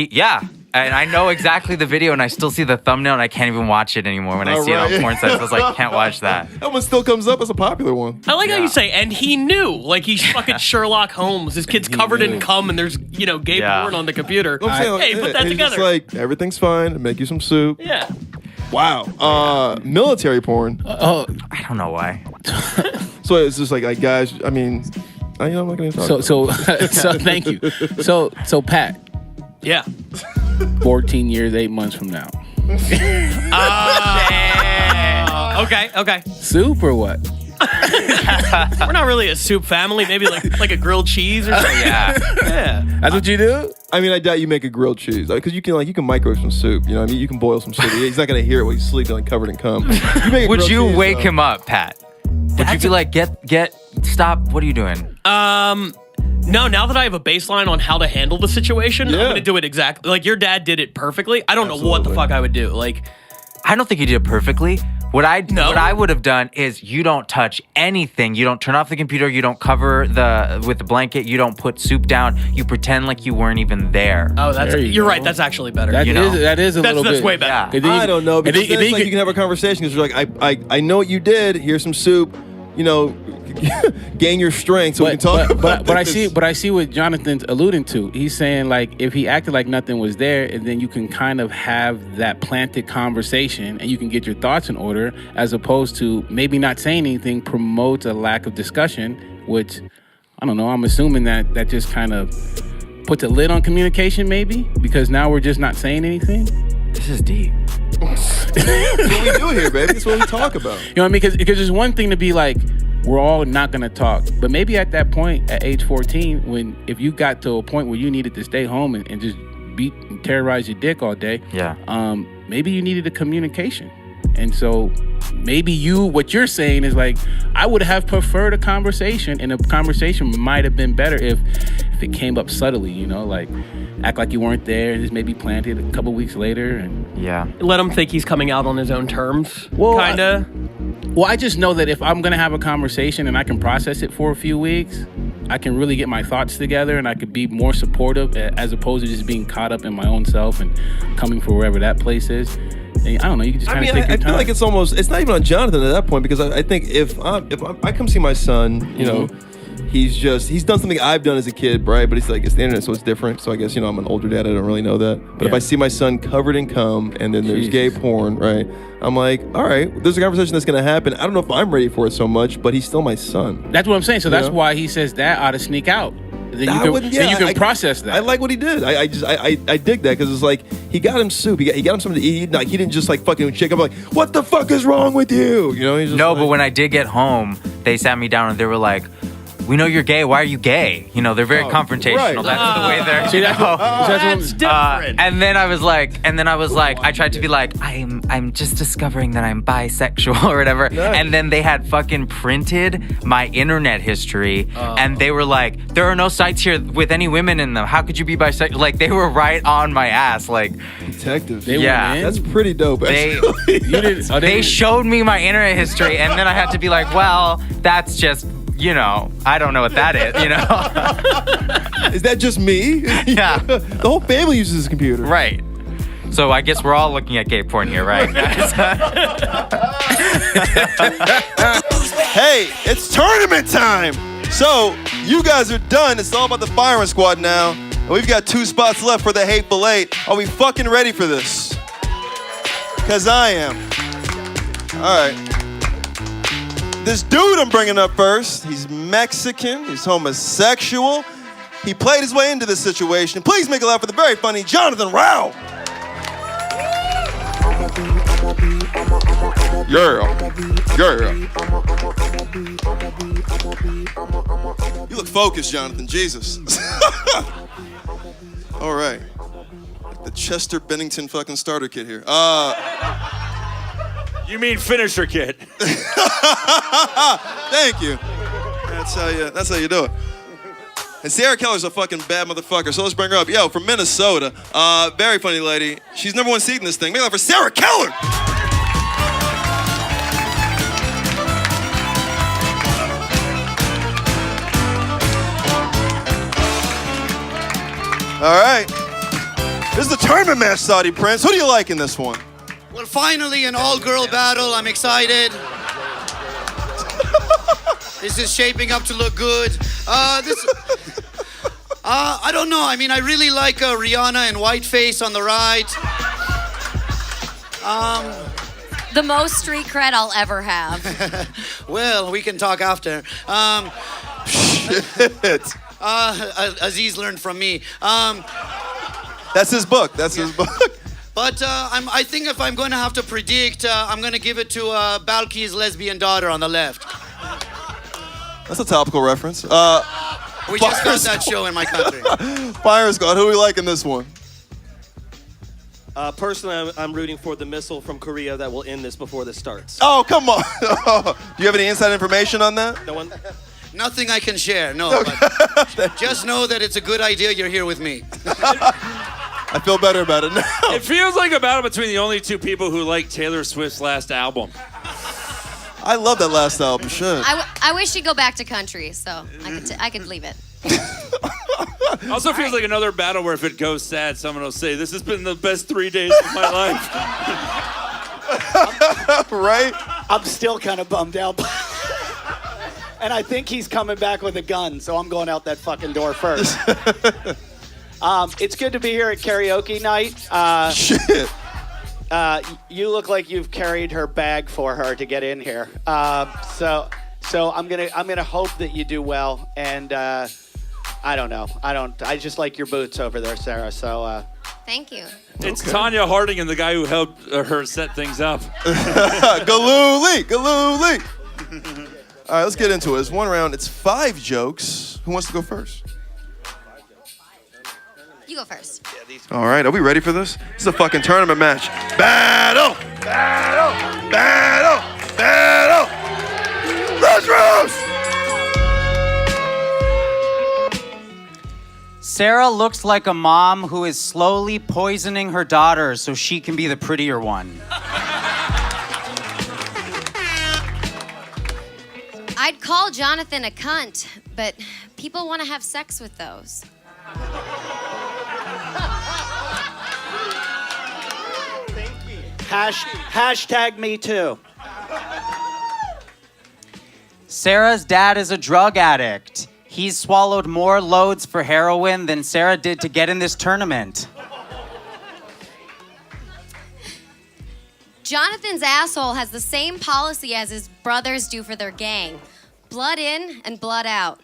Speaker 5: and I know exactly the video, and I still see the thumbnail, and I can't even watch it anymore when I see it on porn sites. I was like, can't watch that.
Speaker 2: That one still comes up as a popular one.
Speaker 16: I like how you say, and he knew. Like, he's fucking Sherlock Holmes. His kid's covered in cum, and there's, gay porn on the computer.
Speaker 2: I'm saying,
Speaker 16: Hey, put that
Speaker 2: he's
Speaker 16: together.
Speaker 2: just like, everything's fine. Make you some soup.
Speaker 16: Yeah.
Speaker 2: Wow. Military porn.
Speaker 5: I don't know why.
Speaker 2: So it's just like guys, I mean, I'm not going to talk
Speaker 1: So thank you. So Pat.
Speaker 16: Yeah.
Speaker 1: 14 years, 8 months from now.
Speaker 16: Okay.
Speaker 1: Soup or what?
Speaker 16: We're not really a soup family. Maybe like a grilled cheese or something. Yeah.
Speaker 1: That's what you do?
Speaker 2: I mean, I doubt you make a grilled cheese because you can microwave some soup. You know what I mean? You can boil some soup. He's not going to hear it when he's sleeping like covered in cum.
Speaker 5: Would you wake him up, Pat? Would you be like, get, stop, what are you doing?
Speaker 16: No, now that I have a baseline on how to handle the situation, I'm going to do it exactly. Like, your dad did it perfectly. I don't know what the fuck I would do. Like,
Speaker 5: I don't think you did it perfectly. What I would have done is you don't touch anything. You don't turn off the computer. You don't cover with the blanket. You don't put soup down. You pretend like you weren't even there.
Speaker 16: Oh, you're right. That's actually better.
Speaker 1: That is a little bit.
Speaker 16: That's way better.
Speaker 1: Yeah.
Speaker 2: I don't know because then it's like you can have a conversation because you're like, I know what you did. Here's some soup. Gain your strength so we can talk about
Speaker 1: but
Speaker 2: this.
Speaker 1: I see what Jonathan's alluding to. He's saying like if he acted like nothing was there, and then you can kind of have that planted conversation and you can get your thoughts in order, as opposed to maybe not saying anything promotes a lack of discussion, which I don't know. I'm assuming that just kind of puts a lid on communication, maybe because now we're just not saying anything.
Speaker 5: This is deep.
Speaker 2: That's what we do here, baby. That's what we talk about.
Speaker 1: You know what I mean? Because there's one thing to be like, we're all not going to talk. But maybe at that point, at age 14, if you got to a point where you needed to stay home and just beat and terrorize your dick all day, maybe you needed a communication. And so maybe what you're saying is like, I would have preferred a conversation, and a conversation might have been better if it came up subtly, like act like you weren't there and just maybe planted a couple weeks later. And
Speaker 16: let him think he's coming out on his own terms, kind of.
Speaker 1: I just know that if I'm going to have a conversation and I can process it for a few weeks, I can really get my thoughts together and I could be more supportive as opposed to just being caught up in my own self and coming from wherever that place is. And I don't know. You can just kind of take your time.
Speaker 2: I feel like it's not even on Jonathan at that point because I think if I come see my son, he's done something I've done as a kid, right? But it's the internet, so it's different. So I guess I'm an older dad. I don't really know that. But if I see my son covered in cum and then there's gay porn, right? I'm like, all right, there's a conversation that's gonna happen. I don't know if I'm ready for it so much, but he's still my son.
Speaker 1: That's what I'm saying. So that's why he says that ought to sneak out. Then you can process that.
Speaker 2: I like what he did. I dig that because it's like he got him soup. He got him something to eat. Like he didn't just like fucking shake up like, what the fuck is wrong with you? He's just
Speaker 5: but when I did get home, they sat me down and they were like, we know you're gay. Why are you gay? They're very confrontational.
Speaker 2: Right.
Speaker 5: That's the way they're.
Speaker 1: See, that's
Speaker 16: different.
Speaker 5: And then I was like, I tried to be like, I'm just discovering that I'm bisexual or whatever.
Speaker 2: Nice.
Speaker 5: And then they had fucking printed my internet history, and they were like, there are no sites here with any women in them. How could you be bisexual? Like they were right on my ass. Like
Speaker 2: detectives.
Speaker 5: That's
Speaker 2: pretty dope.
Speaker 5: They showed me my internet history, and then I had to be like, well, that's just. I don't know what that is,
Speaker 2: Is that just me?
Speaker 5: Yeah.
Speaker 2: The whole family uses this computer.
Speaker 5: Right. So I guess we're all looking at gay porn here, right, guys?
Speaker 4: Hey, it's tournament time. So you guys are done. It's all about the firing squad now. And we've got 2 spots left for the Hateful Eight. Are we fucking ready for this? Because I am. All right. This dude I'm bringing up first, he's Mexican, he's homosexual, He played his way into this situation. Please make it loud for the very funny Jonathan Rowell. Yeah. You look focused, Jonathan. Jesus. All right. The Chester Bennington fucking starter kit here.
Speaker 9: You mean finisher kit?
Speaker 4: Thank you. That's how you do it. And Sarah Keller's a fucking bad motherfucker, so let's bring her up. Yo, from Minnesota, very funny lady. She's number one seed in this thing. Make it loud for Sarah Keller. All right. This is the tournament match, Saudi Prince. Who do you like in this one?
Speaker 7: Well, finally, an all-girl battle. I'm excited. This is shaping up to look good. I don't know. I mean, I really like Rihanna and Whiteface on the right.
Speaker 17: The most street cred I'll ever have.
Speaker 7: Well, we can talk after.
Speaker 4: Shit.
Speaker 7: Aziz learned from me.
Speaker 4: That's his book. That's his book.
Speaker 7: But I think if I'm going to have to predict, I'm going to give it to Balki's lesbian daughter on the left.
Speaker 4: That's a topical reference.
Speaker 7: We just got that show in my country.
Speaker 4: Fire Squad, who do we like in this one?
Speaker 18: Personally, I'm rooting for the missile from Korea that will end this before this starts.
Speaker 4: Oh, come on. Do you have any inside information on that?
Speaker 18: No one.
Speaker 7: Nothing I can share, no. But just know that it's a good idea you're here with me.
Speaker 4: I feel better about it now.
Speaker 14: It feels like a battle between the only two people who like Taylor Swift's last album.
Speaker 4: I love that last album. Shit.
Speaker 17: I wish she'd go back to country, so I could leave it.
Speaker 14: Also feels like another battle where if it goes sad, someone will say, "This has been the best 3 days of my life."
Speaker 4: Right?
Speaker 19: I'm still kind of bummed out. And I think he's coming back with a gun, so I'm going out that fucking door first. It's good to be here at karaoke night.
Speaker 4: Shit.
Speaker 19: You look like you've carried her bag for her to get in here. So I'm gonna hope that you do well. And I don't know. I just like your boots over there, Sarah. So.
Speaker 17: Thank you.
Speaker 14: It's Tanya Harding and the guy who helped her set things up.
Speaker 4: Galooly. All right, let's get into it. It's one round. It's 5 jokes. Who wants to go first?
Speaker 17: You go first.
Speaker 4: All right, are we ready for this? This is a fucking tournament match. Battle! Let's roast!
Speaker 6: Sarah looks like a mom who is slowly poisoning her daughter so she can be the prettier one.
Speaker 17: I'd call Jonathan a cunt, but people want to have sex with those.
Speaker 19: Hashtag me too.
Speaker 6: Sarah's dad is a drug addict. He's swallowed more loads for heroin than Sarah did to get in this tournament.
Speaker 17: Jonathan's asshole has the same policy as his brothers do for their gang. Blood in and blood out.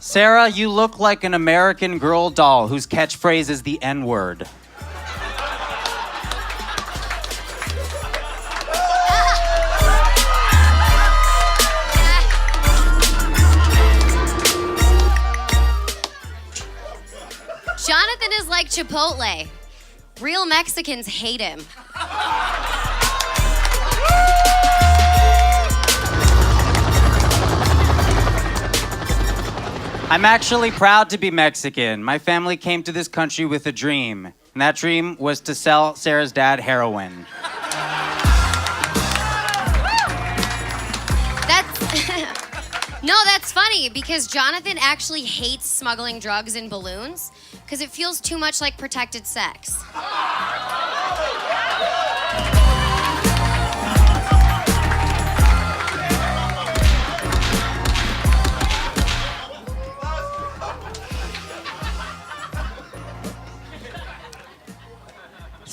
Speaker 6: Sarah, you look like an American Girl doll whose catchphrase is the N-word.
Speaker 17: Jonathan is like Chipotle. Real Mexicans hate him.
Speaker 6: I'm actually proud to be Mexican. My family came to this country with a dream, and that dream was to sell Sarah's dad heroin.
Speaker 17: That's funny because Jonathan actually hates smuggling drugs in balloons because it feels too much like protected sex.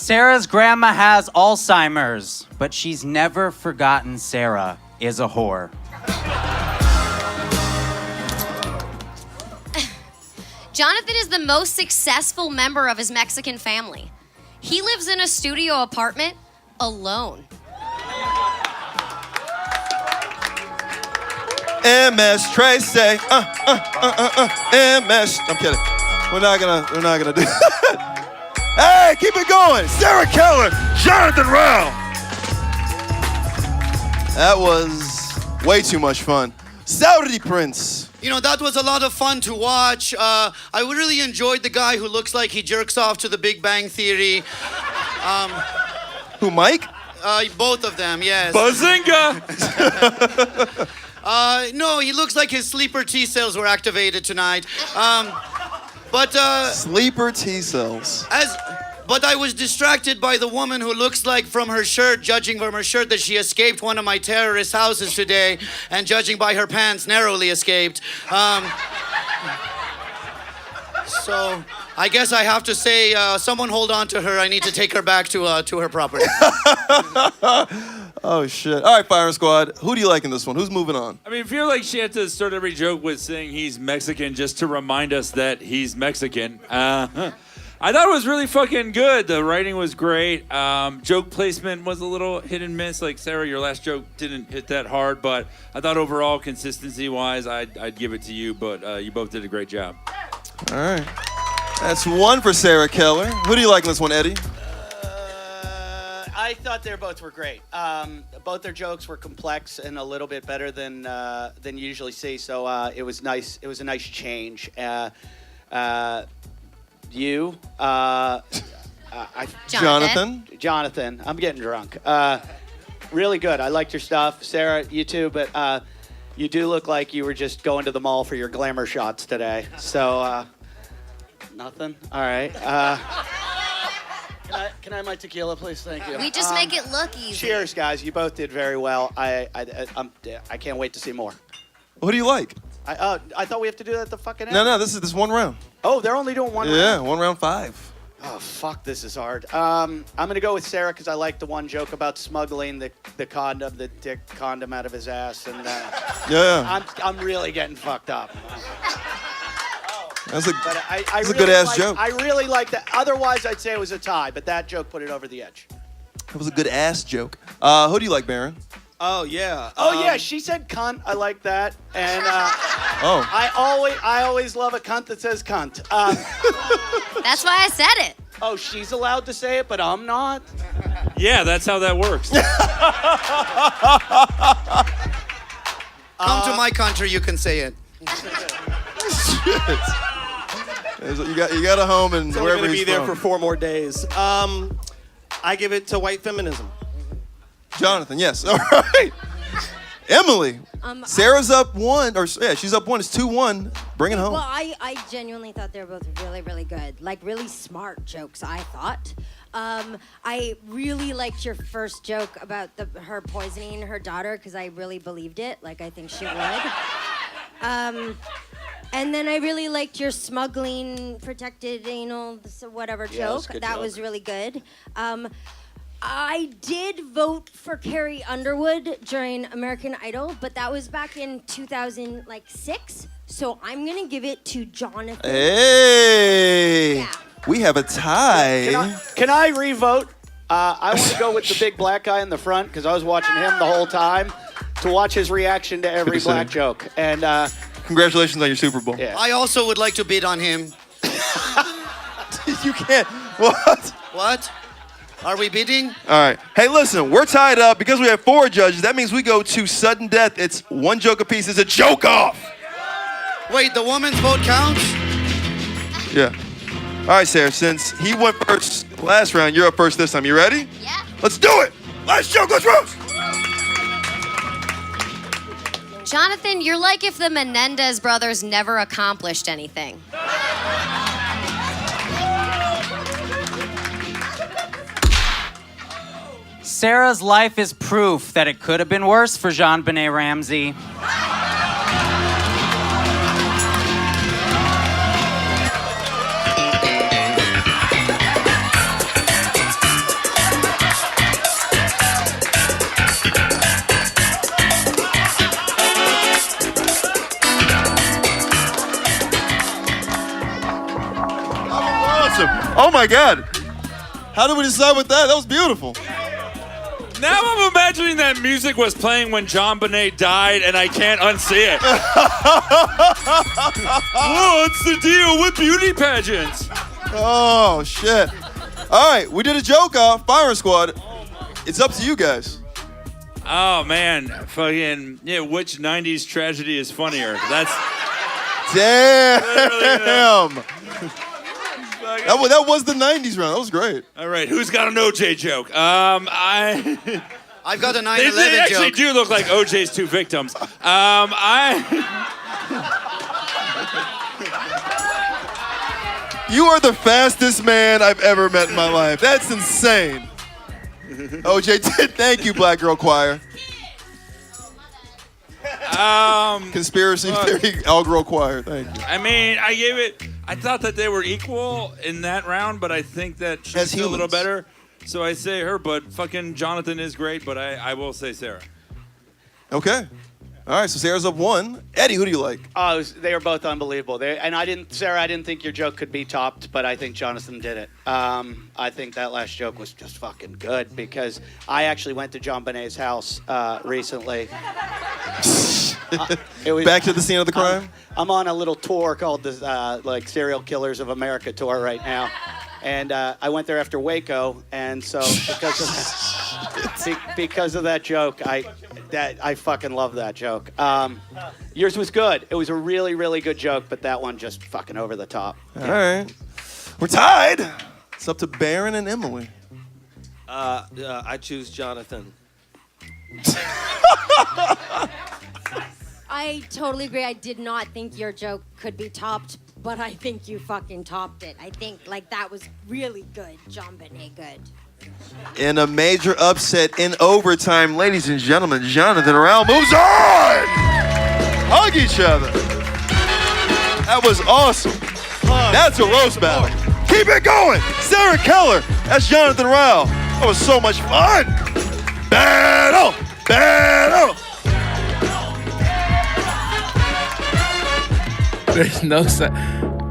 Speaker 6: Sarah's grandma has Alzheimer's, but she's never forgotten Sarah is a whore.
Speaker 17: Jonathan is the most successful member of his Mexican family. He lives in a studio apartment alone.
Speaker 4: MS Tracy. MS. I'm kidding. We're not gonna do that. Hey, keep it going. Sarah Keller, Jonathan Rowell. That was way too much fun. Saudi Prince.
Speaker 7: You know, that was a lot of fun to watch. I really enjoyed the guy who looks like he jerks off to the Big Bang Theory.
Speaker 4: Who, Mike?
Speaker 7: Both of them, yes.
Speaker 14: Bazinga!
Speaker 7: No, he looks like his sleeper T cells were activated tonight.
Speaker 4: Sleeper T cells.
Speaker 7: But I was distracted by the woman who looks like, from her shirt, judging from her shirt, that she escaped one of my terrorist houses today, and judging by her pants, narrowly escaped. So I guess I have to say, someone hold on to her. I need to take her back to her property.
Speaker 4: Oh, shit. All right, Fire Squad. Who do you like in this one? Who's moving on?
Speaker 14: I mean, I feel like she had to start every joke with saying he's Mexican just to remind us that he's Mexican. I thought it was really fucking good. The writing was great. Joke placement was a little hit and miss. Like, Sarah, your last joke didn't hit that hard, but I thought overall, consistency-wise, I'd give it to you, but you both did a great job.
Speaker 4: All right. That's one for Sarah Keller. Who do you like in this one, Eddie?
Speaker 19: I thought they both were great. Both their jokes were complex and a little bit better than you usually see. So it was nice. It was a nice change. Jonathan. I'm getting drunk. Really good. I liked your stuff, Sarah. You too. But you do look like you were just going to the mall for your glamour shots today. So nothing. All right. Can I have my tequila, please? Thank you.
Speaker 17: We just make it look easy.
Speaker 19: Cheers, guys. You both did very well. I can't wait to see more.
Speaker 4: Who do you like?
Speaker 19: I thought we have to do that at the fucking end.
Speaker 4: No, this is one round.
Speaker 19: Oh, they're only doing one round?
Speaker 4: Yeah, 1 round 5.
Speaker 19: Oh, fuck, this is hard. I'm going to go with Sarah because I like the one joke about smuggling the dick condom out of his ass. And
Speaker 4: yeah.
Speaker 19: I'm really getting fucked up.
Speaker 4: That's a
Speaker 19: really
Speaker 4: good-ass joke.
Speaker 19: I really like that. Otherwise, I'd say it was a tie, but that joke put it over the edge.
Speaker 4: That was a good-ass joke. Who do you like, Baron?
Speaker 18: Oh, yeah.
Speaker 19: Yeah, she said cunt. I like that. And
Speaker 4: oh.
Speaker 19: I always love a cunt that says cunt.
Speaker 17: That's why I said it.
Speaker 19: Oh, she's allowed to say it, but I'm not?
Speaker 14: Yeah, that's how that works.
Speaker 7: Come to my country, you can say it.
Speaker 4: You got a home and
Speaker 18: so
Speaker 4: wherever
Speaker 18: we're
Speaker 4: he's
Speaker 18: be there
Speaker 4: from.
Speaker 18: for 4 more days. I give it to white feminism.
Speaker 4: Jonathan, yes. All right. Emily. Sarah's up 1, she's up 1. It's 2-1. Bring it home.
Speaker 20: Well, I genuinely thought they were both really, really good. Like, really smart jokes, I thought. I really liked your first joke about her poisoning her daughter because I really believed it. Like, I think she would. And then I really liked your smuggling protected anal whatever joke. That was really good. I did vote for Carrie Underwood during American Idol, but that was back in 2006. So I'm gonna give it to Jonathan.
Speaker 4: Hey,
Speaker 20: yeah.
Speaker 4: We have a tie.
Speaker 19: Can I re-vote? I want to go with the big black guy in the front because I was watching him the whole time to watch his reaction to every black joke. And
Speaker 4: congratulations on your Super Bowl.
Speaker 19: Yeah.
Speaker 7: I also would like to bid on him.
Speaker 4: You can't. What?
Speaker 7: What? Are we bidding?
Speaker 4: All right. Hey, listen, we're tied up because we have 4 judges. That means we go to sudden death. It's 1 joke apiece. It's a joke off.
Speaker 7: Wait, the woman's vote counts?
Speaker 4: Yeah. All right, Sarah, since he went first last round, you're up first this time. You ready?
Speaker 17: Yeah.
Speaker 4: Let's do it. Last joke, let's roast.
Speaker 17: Jonathan, you're like if the Menendez brothers never accomplished anything.
Speaker 6: Sarah's life is proof that it could have been worse for Jean-Benet Ramsey.
Speaker 4: Oh my God. How did we decide with that? That was beautiful.
Speaker 14: Now I'm imagining that music was playing when John Bonet died, and I can't unsee it. What's the deal with beauty pageants?
Speaker 4: Oh, shit. All right, we did a joke off. Firing Squad. It's up to you guys.
Speaker 14: Oh, man. Fucking, yeah, which 90s tragedy is funnier? That's...
Speaker 4: Damn. That was the 90s round. That was great.
Speaker 14: All right, who's got an OJ joke? I've
Speaker 7: got a 9/11
Speaker 14: They actually
Speaker 7: joke.
Speaker 14: do look like OJ's two victims.
Speaker 4: You are the fastest man I've ever met in my life. That's insane. OJ, thank you, Black Girl Choir. Conspiracy theory, all girl choir. Thank you.
Speaker 14: I mean, I thought that they were equal in that round, but I think that she's still a little better. So I say her, but fucking Jonathan is great, but I will say Sarah.
Speaker 4: Okay. All right, so Sarah's up 1. Eddie, who do you like?
Speaker 19: Oh, they were both unbelievable. Sarah, I didn't think your joke could be topped, but I think Jonathan did it. I think that last joke was just fucking good because I actually went to John Bonet's house recently.
Speaker 4: Back to the scene of the crime?
Speaker 19: I'm on a little tour called the Serial Killers of America tour right now. And I went there after Waco, and so because of that joke, I fucking love that joke. Yours was good. It was a really, really good joke, but that one just fucking over the top.
Speaker 4: All right. We're tied. It's up to Baron and Emily.
Speaker 18: I choose Jonathan.
Speaker 20: I totally agree. I did not think your joke could be topped, but I think you fucking topped it. I think that was really good. John Bonet, good.
Speaker 4: In a major upset in overtime, ladies and gentlemen, Jonathan Rowell moves on! Hug each other. That was awesome. That's a roast battle. Keep it going. Sarah Keller, that's Jonathan Rowell. That was so much fun. Battle.
Speaker 1: There's no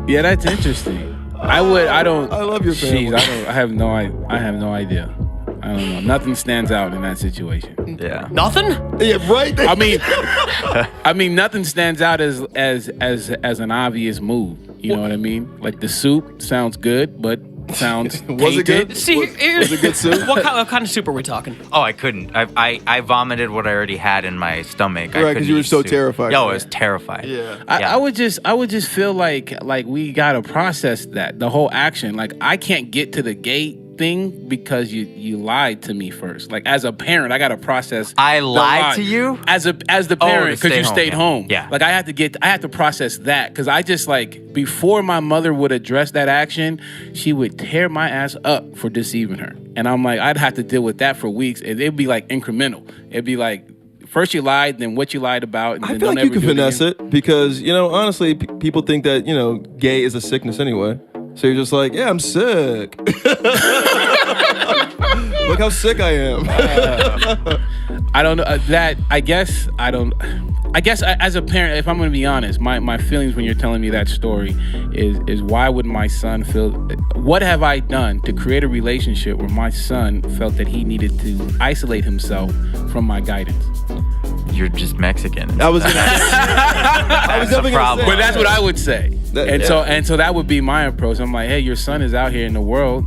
Speaker 1: yeah, that's interesting. I love your family. I have no idea. I don't know. Nothing stands out in that situation.
Speaker 5: Yeah.
Speaker 16: Nothing?
Speaker 4: Yeah, right.
Speaker 1: I mean, nothing stands out as an obvious move. You know what I mean? Like the soup sounds good, but sounds
Speaker 4: Was it good?
Speaker 16: See,
Speaker 4: Was it good soup?
Speaker 16: what kind of soup are we talking?
Speaker 5: Oh, I couldn't. I vomited what I already had in my stomach.
Speaker 4: Right, because you were so terrified.
Speaker 5: Yo, I was terrified.
Speaker 4: Yeah.
Speaker 1: I would just feel like we gotta process that the whole action. Like I can't get to the gate thing because you lied to me first. Like as a parent, I gotta process.
Speaker 5: I lied to you
Speaker 1: as the parent because you stayed home.
Speaker 5: Yeah.
Speaker 1: Like I have to process that because I just before my mother would address that action, she would tear my ass up for deceiving her, and I'm like I'd have to deal with that for weeks. And it'd be incremental. It'd be first you lied, then what you lied about. And
Speaker 2: I
Speaker 1: then
Speaker 2: feel
Speaker 1: don't
Speaker 2: like you
Speaker 1: ever
Speaker 2: can
Speaker 1: do
Speaker 2: finesse it because, honestly, people think that, gay is a sickness anyway. So you're just like, yeah, I'm sick. Look how sick I am.
Speaker 1: I don't know that. I guess as a parent, if I'm going to be honest, my feelings when you're telling me that story is why would my son feel? What have I done to create a relationship where my son felt that he needed to isolate himself from my guidance?
Speaker 5: You're just Mexican.
Speaker 2: I was gonna
Speaker 5: That's the problem.
Speaker 1: But that's what I would say. So that would be my approach. I'm like, hey, your son is out here in the world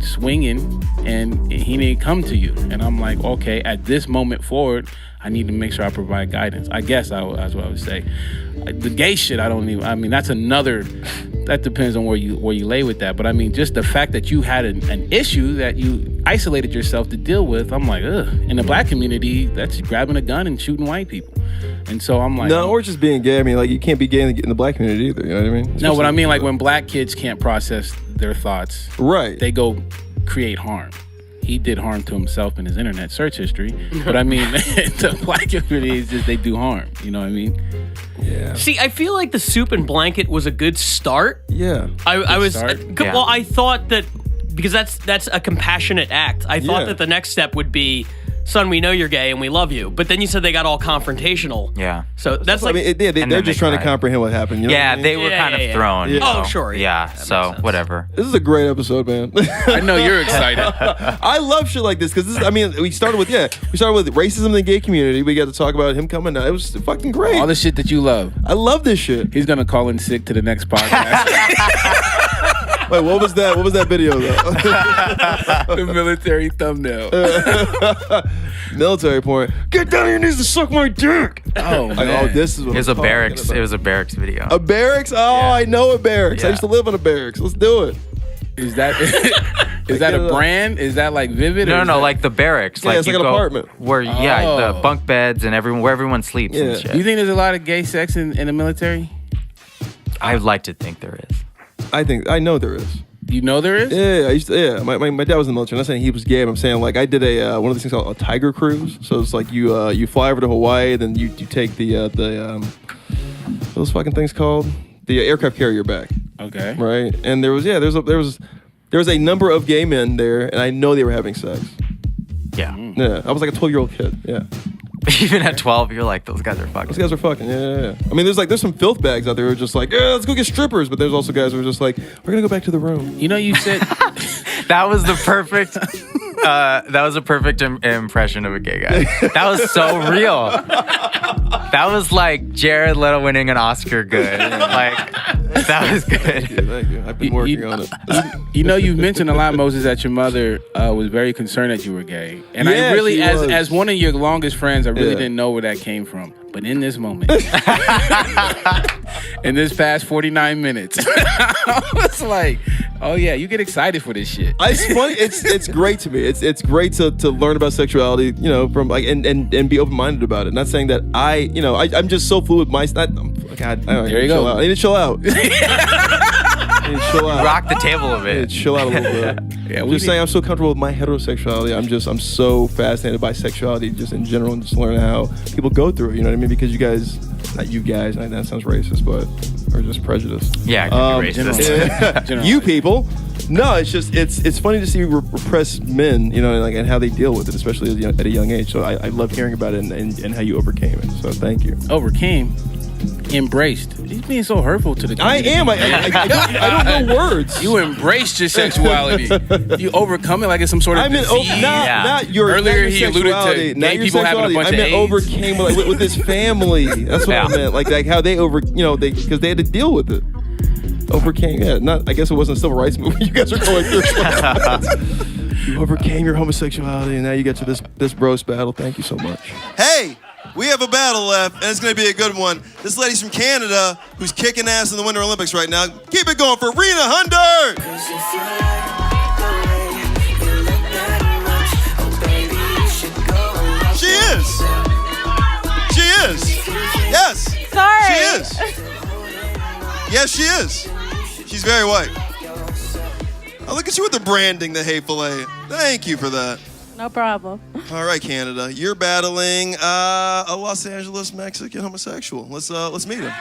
Speaker 1: swinging, and he need to come to you. And I'm like, okay, at this moment forward, I need to make sure I provide guidance. I guess that's what I would say. The gay shit, that's another. That depends on where you lay with that. But I mean, just the fact that you had an issue that you isolated yourself to deal with, I'm like, ugh. In the black community, that's grabbing a gun and shooting white people. And so I'm like,
Speaker 2: no, or just being gay. I mean, you can't be gay in the black community either. You know what I mean?
Speaker 1: No, but I mean, when black kids can't process their thoughts,
Speaker 2: right?
Speaker 1: They go create harm. He did harm to himself in his internet search history. But I mean, the black community is just they do harm. You know what I mean?
Speaker 2: Yeah.
Speaker 16: See, I feel like the soup and blanket was a good start.
Speaker 2: Yeah.
Speaker 16: Well, I thought that because that's a compassionate act. I thought that the next step would be son, we know you're gay and we love you. But then you said they got all confrontational.
Speaker 5: Yeah.
Speaker 16: So that's like,
Speaker 2: they're just trying to comprehend what happened. You know what I mean?
Speaker 5: they were kind of thrown. you know?
Speaker 16: Oh, sure.
Speaker 5: Yeah. So whatever.
Speaker 2: This is a great episode, man.
Speaker 1: I know you're excited.
Speaker 2: I love shit like this because we started with racism in the gay community. We got to talk about him coming out. It was fucking great.
Speaker 1: All the shit that you love.
Speaker 2: I love this shit.
Speaker 1: He's gonna call in sick to the next podcast.
Speaker 2: Wait, what was that? What was that video though?
Speaker 1: The military thumbnail.
Speaker 2: Military porn. Get down on your knees to suck my dick.
Speaker 1: Oh man.
Speaker 2: This is what
Speaker 5: It was a barracks. It was a barracks video.
Speaker 2: A barracks? Oh, I know a barracks. I used to live in a barracks. Let's do it.
Speaker 1: Is that a brand? Is that like Vivid?
Speaker 5: No, like the barracks.
Speaker 2: Yeah,
Speaker 5: like
Speaker 2: it's like
Speaker 5: you
Speaker 2: an
Speaker 5: go
Speaker 2: apartment.
Speaker 5: Where the bunk beds and where everyone sleeps and shit.
Speaker 1: Do you think there's a lot of gay sex in the military?
Speaker 5: I would like to think there is.
Speaker 2: I know there is.
Speaker 1: You know there is?
Speaker 2: Yeah, my dad was in the military. I'm not saying he was gay, but I'm saying like I did one of these things called a tiger cruise. So it's like you fly over to Hawaii, then you take the those fucking things called the aircraft carrier back.
Speaker 1: Okay.
Speaker 2: Right, and there was a number of gay men there, and I know they were having sex.
Speaker 5: Yeah.
Speaker 2: Yeah, I was like a 12-year-old kid. Yeah.
Speaker 5: Even at 12, you're like, those guys are fucking.
Speaker 2: Those guys are fucking. Yeah. I mean, there's some filth bags out there who are just like, let's go get strippers. But there's also guys who are just like, we're gonna go back to the room.
Speaker 1: You know, you said
Speaker 5: that was the perfect. That was a perfect impression of a gay guy. That was so real. That was like Jared Leto winning an Oscar good. Like, that was good.
Speaker 2: Thank you. I've been working on it.
Speaker 1: You know, you've mentioned a lot, Moses, that your mother was very concerned that you were gay. And
Speaker 2: Yeah,
Speaker 1: I really,
Speaker 2: she was.
Speaker 1: as one of your longest friends, I really
Speaker 2: Yeah.
Speaker 1: didn't know where that came from. But in this moment, in this past 49 minutes, I was like, oh yeah, you get excited for this shit.
Speaker 2: It's funny. It's great to me. It's great to learn about sexuality, you know, from like and be open minded about it. Not saying that I'm just so fluid. God,
Speaker 1: There you go.
Speaker 2: I need to chill out. I need to chill out.
Speaker 5: Rock the table a bit.
Speaker 2: Chill out a little bit.
Speaker 1: Yeah,
Speaker 2: I'm just saying I'm so comfortable with my heterosexuality. I'm so fascinated by sexuality just in general and just learning how people go through it. You know what I mean? Because you guys, not you guys, that sounds racist, but are just prejudiced.
Speaker 5: Yeah, it could be racist.
Speaker 2: You people. No, it's just it's funny to see repressed men, you know, and how they deal with it, especially at a young age. So I love hearing about it and how you overcame it. So thank you.
Speaker 1: Overcame. Embraced. He's being so hurtful to the community.
Speaker 2: I am. I don't know words.
Speaker 1: You embraced your sexuality. You overcome it like it's some sort of disease.
Speaker 2: Not your
Speaker 1: Earlier
Speaker 2: not
Speaker 1: he
Speaker 2: your
Speaker 1: alluded
Speaker 2: sexuality,
Speaker 1: to
Speaker 2: not
Speaker 1: gay
Speaker 2: your
Speaker 1: people having a
Speaker 2: sexuality.
Speaker 1: bunch
Speaker 2: I
Speaker 1: of
Speaker 2: meant
Speaker 1: AIDS.
Speaker 2: overcame with his family. That's what I meant. Like how they because they had to deal with it. Overcame. Yeah. Not. I guess it wasn't a civil rights movement you guys are going through. You overcame your homosexuality, and now you get to this bros battle. Thank you so much.
Speaker 4: Hey, we have a battle left, and it's going to be a good one. This lady's from Canada who's kicking ass in the Winter Olympics right now. Keep it going for Rena Hundert. She is. She is. Yes.
Speaker 21: Sorry.
Speaker 4: She is. Yes, she is. She's very white. Oh, look at you with the branding, the hateful eight. Thank you for that.
Speaker 21: No problem.
Speaker 4: All right, Canada, you're battling a Los Angeles Mexican homosexual. Let's meet him.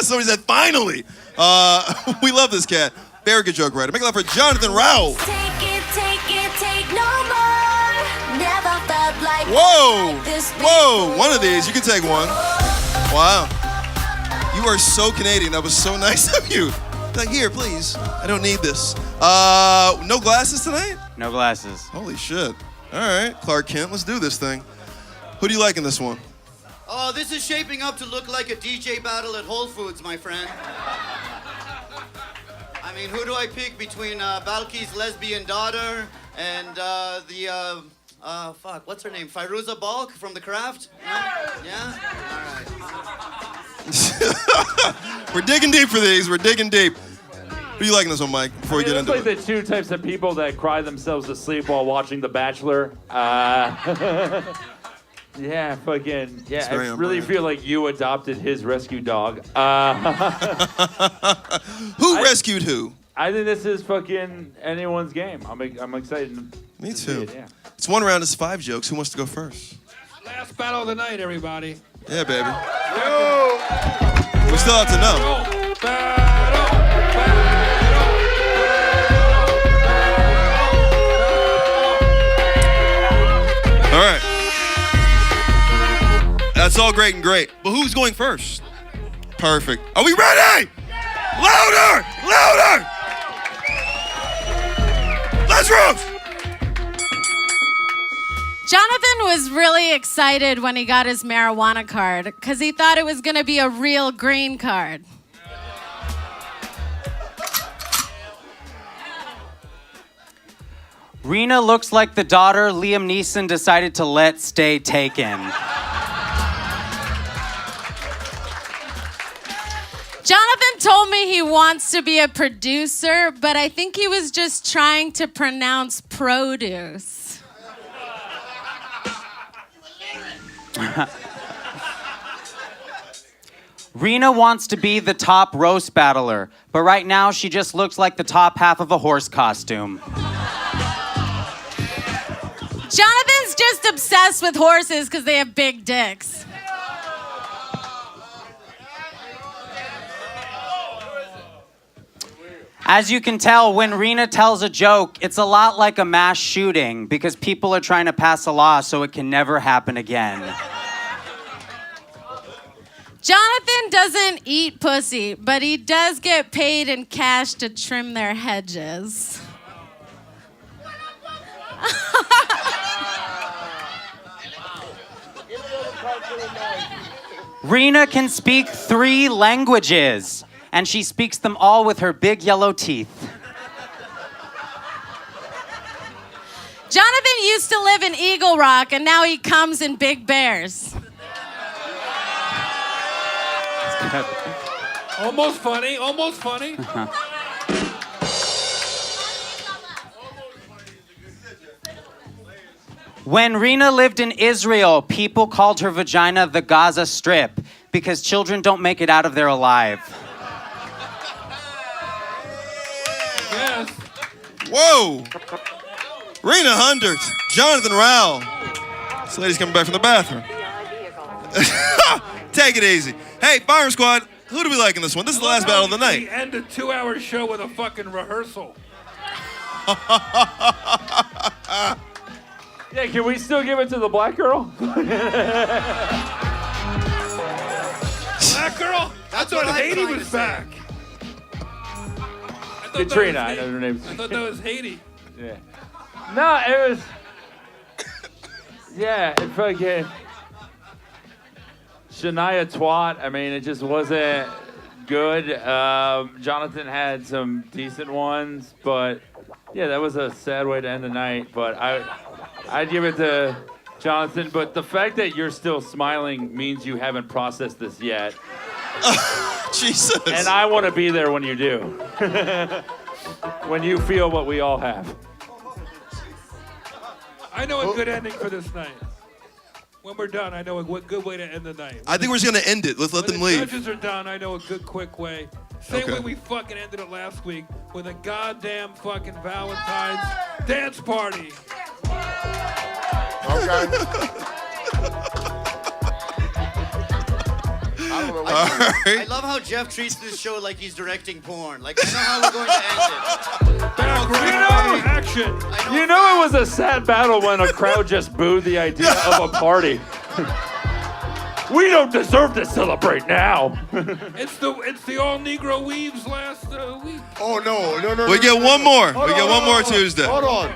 Speaker 4: Somebody said, finally. We love this cat. Very good joke writer. Make it loud for Jonathan Rowell.
Speaker 21: Take no more. Never felt like
Speaker 4: Whoa!
Speaker 21: this
Speaker 4: Whoa! One of these, you can take one. Wow. You are so Canadian. That was so nice of you. Like, here, please. I don't need this. No glasses tonight?
Speaker 6: No glasses.
Speaker 4: Holy shit. All right, Clark Kent, let's do this thing. Who do you like in this one?
Speaker 7: Oh, this is shaping up to look like a DJ battle at Whole Foods, my friend. I mean, who do I pick between Balki's lesbian daughter and what's her name? Fairuza Balk from The Craft? Yeah? All right.
Speaker 4: We're digging deep for these. We're digging deep. Who do you like in this one, Mike, before we get into
Speaker 22: like
Speaker 4: it?
Speaker 22: the two types of people that cry themselves to sleep while watching The Bachelor. Yeah, fucking, yeah, I really feel like you adopted his rescue dog.
Speaker 4: Who rescued who?
Speaker 22: I think this is fucking anyone's game. I'm excited.
Speaker 4: Me
Speaker 22: to see
Speaker 4: too.
Speaker 22: it, yeah.
Speaker 4: It's one round, it's 5 jokes. Who wants to go first?
Speaker 15: Last battle of the night, everybody.
Speaker 4: Yeah, baby. We still have to know. That's all great and great. But who's going first? Perfect. Are we ready? Louder! Louder! Let's roast!
Speaker 3: Jonathan was really excited when he got his marijuana card because he thought it was going to be a real green card.
Speaker 6: Rena looks like the daughter Liam Neeson decided to let stay taken.
Speaker 3: Jonathan told me he wants to be a producer, but I think he was just trying to pronounce produce.
Speaker 6: Rena wants to be the top roast battler, but right now she just looks like the top half of a horse costume.
Speaker 3: Jonathan's just obsessed with horses because they have big dicks.
Speaker 6: As you can tell, when Rena tells a joke, it's a lot like a mass shooting because people are trying to pass a law so it can never happen again.
Speaker 3: Jonathan doesn't eat pussy, but he does get paid in cash to trim their hedges.
Speaker 6: Rena can speak 3 languages, and she speaks them all with her big yellow teeth.
Speaker 3: Jonathan used to live in Eagle Rock, and now he comes in Big Bears.
Speaker 15: Almost funny, almost funny.
Speaker 6: When Rena lived in Israel, people called her vagina the Gaza Strip because children don't make it out of there alive.
Speaker 15: Yes.
Speaker 4: Whoa! Rena Hundert, Jonathan Rowell. This lady's coming back from the bathroom. Take it easy. Hey, Firing Squad, who do we like in this one? This is the last battle of the night.
Speaker 15: We end a 2-hour show with a fucking rehearsal.
Speaker 22: Yeah, can we still give it to the black girl?
Speaker 15: Black girl? I thought Haiti was back.
Speaker 22: Katrina, I know her name.
Speaker 15: I thought that was Haiti.
Speaker 22: Yeah. No, it was. Yeah, it fucking. Shania Twat. I mean, it just wasn't good. Jonathan had some decent ones, but yeah, that was a sad way to end the night. But I'd give it to Jonathan. But the fact that you're still smiling means you haven't processed this yet.
Speaker 4: Jesus.
Speaker 22: And I want to be there when you do. When you feel what we all have.
Speaker 15: I know a good ending for this night. When we're done, I know a good way to end the night.
Speaker 4: I think we're just going to end it. Let's let them leave.
Speaker 15: When the judges are done, I know a good, quick way. Same way we fucking ended it last week with a goddamn fucking Valentine's dance party.
Speaker 7: I love how Jeff treats this show like he's directing porn. Like, I know how we're going to end it.
Speaker 15: Action.
Speaker 22: You know it was a sad battle when a crowd just booed the idea of a party. We don't deserve to celebrate now.
Speaker 15: It's the all Negro Weaves last week.
Speaker 10: Oh no.
Speaker 4: We get one more.
Speaker 10: Hold
Speaker 4: We get
Speaker 10: on,
Speaker 4: one
Speaker 10: hold
Speaker 4: more
Speaker 10: on.
Speaker 4: Tuesday.
Speaker 10: Hold on.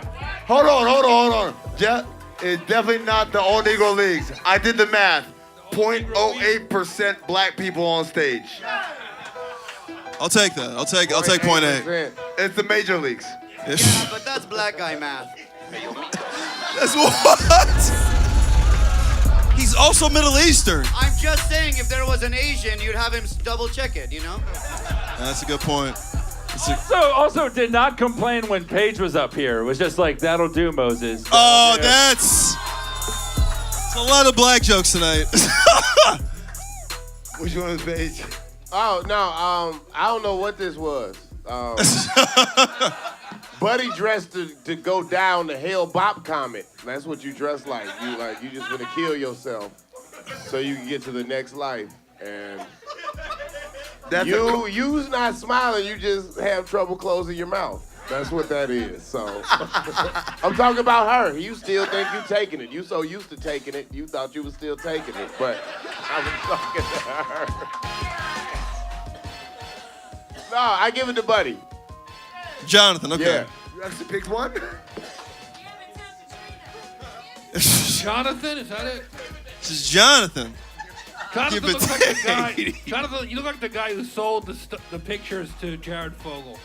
Speaker 10: It's definitely not the all Negro Leagues. I did the math. 0.08% black people on stage.
Speaker 4: I'll take that. I'll take 0.8.
Speaker 10: It's the major leagues.
Speaker 7: Yeah, but that's black guy math.
Speaker 4: That's what? He's also Middle Eastern.
Speaker 7: I'm just saying, if there was an Asian, you'd have him double check it, you know?
Speaker 4: That's a good point.
Speaker 22: Also did not complain when Paige was up here. It was just like, that'll do, Moses.
Speaker 4: Oh, that's a lot of black jokes tonight.
Speaker 10: Which one is Paige?
Speaker 23: Oh, no, I don't know what this was. Buddy dressed to go down the Hale Bop comet. That's what you dress like. You just want to kill yourself so you can get to the next life. And you's not smiling, you just have trouble closing your mouth. That's what that is. So I'm talking about her. You still think you taking it. You so used to taking it, you thought you was still taking it. But I was talking to her. No, I give it to Buddy.
Speaker 4: Jonathan, okay.
Speaker 23: Yeah.
Speaker 10: You actually picked one?
Speaker 15: Jonathan, is that it?
Speaker 4: This is Jonathan.
Speaker 15: Jonathan looks like the guy. Jonathan, you look like the guy who sold the pictures to Jared Fogle.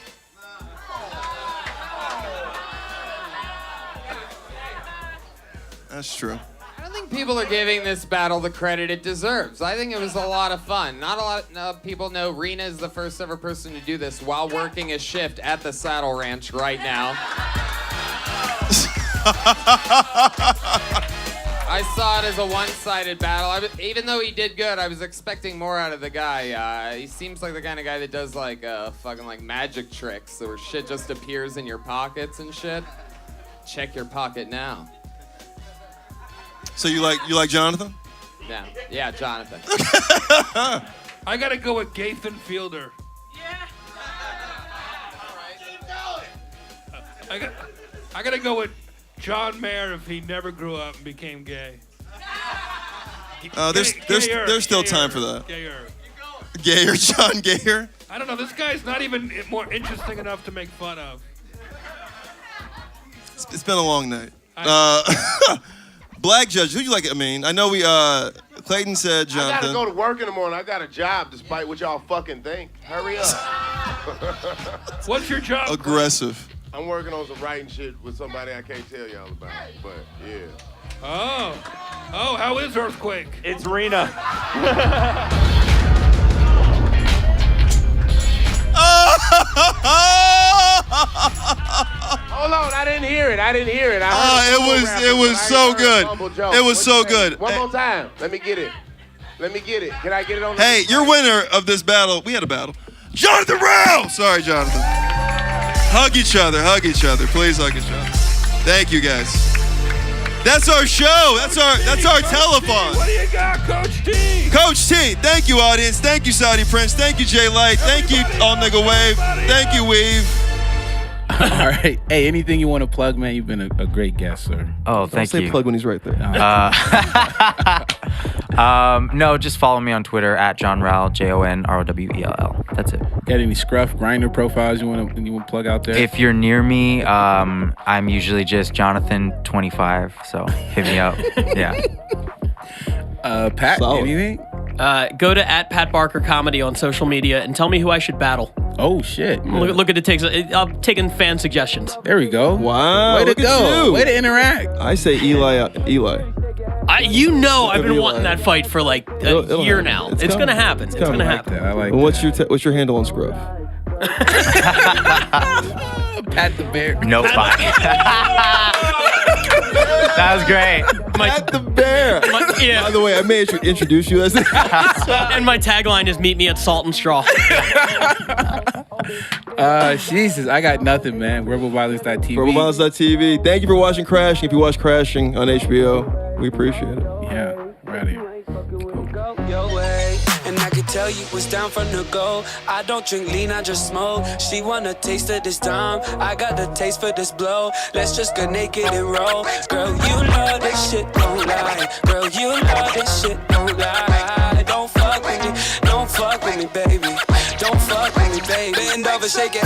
Speaker 4: That's true.
Speaker 8: I don't think people are giving this battle the credit it deserves. I think it was a lot of fun. Not a lot of people know Rena is the first ever person to do this while working a shift at the Saddle Ranch right now. I saw it as a one-sided battle. Even though he did good, I was expecting more out of the guy. He seems like the kind of guy that does like fucking like magic tricks where shit just appears in your pockets and shit. Check your pocket now.
Speaker 4: So you like Jonathan?
Speaker 8: No. Yeah, Jonathan.
Speaker 15: I gotta go with Gathan Fielder. I gotta go with John Mayer if he never grew up and became gay.
Speaker 4: There's still time for that.
Speaker 15: Gayer.
Speaker 4: Gayer, John Gayer.
Speaker 15: I don't know. This guy's not even more interesting enough to make fun of.
Speaker 4: It's been a long night. Black judge, who you like? I mean, I know Clayton said Jonathan.
Speaker 23: I gotta go to work in the morning. I got a job, despite what y'all fucking think. Hurry up.
Speaker 15: What's your job?
Speaker 4: Aggressive.
Speaker 23: I'm working on some writing shit with somebody I can't tell y'all about, but yeah.
Speaker 15: Oh, how is Earthquake?
Speaker 22: It's Rena.
Speaker 23: Hold on, I didn't hear it. I heard
Speaker 4: it was so good. It was so good.
Speaker 23: One more time. Let me get it. Can I get it on?
Speaker 4: Hey, your winner of this battle. We had a battle. Jonathan Rowell. Sorry, Jonathan. Hug each other. Please hug each other. Thank you, guys. That's our show. That's our telethon.
Speaker 15: What do you got, Coach T?
Speaker 4: Coach T. Thank you, audience. Thank you, Saudi Prince. Thank you, Jay Light. Thank you, All Nigga Wave. Thank you, Weave.
Speaker 1: All right. Hey, anything you want to plug, man? You've been a great guest, sir.
Speaker 5: Oh, thank you.
Speaker 2: Don't say plug when he's right there.
Speaker 5: No, just follow me on Twitter at John Rowell, JONROWELL. That's it.
Speaker 1: Got any Scruff Grindr profiles you want to plug out there?
Speaker 5: If you're near me, I'm usually just Jonathan25, so hit me up. Yeah.
Speaker 1: Pat, anything?
Speaker 16: Go to @PatBarkerComedy on social media and tell me who I should battle.
Speaker 1: Oh shit!
Speaker 16: Look at I'm taking fan suggestions.
Speaker 1: There we go.
Speaker 2: Wow.
Speaker 1: Way to
Speaker 2: look
Speaker 1: go.
Speaker 2: At you.
Speaker 1: Way to interact.
Speaker 2: I say Eli.
Speaker 16: I've been wanting that fight for like a year now. It's gonna happen. It's gonna happen.
Speaker 1: I like
Speaker 2: and what's your handle on Scruff?
Speaker 1: Pat the Bear.
Speaker 5: No fight. That was great.
Speaker 2: Pat the Bear.
Speaker 16: Yeah.
Speaker 2: By the way, I may introduce you as
Speaker 16: and my tagline is "Meet me at Salt and Straw."
Speaker 1: Jesus, I got nothing, man. Rebelviolence.tv.
Speaker 2: Rebelviolence.tv. Thank you for watching Crashing. If you watch Crashing on HBO, we appreciate it.
Speaker 1: Yeah, we're out of here.
Speaker 11: Your way, and I could tell you was down from the go. I don't drink lean, I just smoke. She want a taste of this time. I got the taste for this blow. Let's just get naked and roll. Girl, you love this shit, don't lie. Girl, you love this shit, don't lie. Don't fuck with me, baby. Don't fuck with me, baby. Bend over, shake it.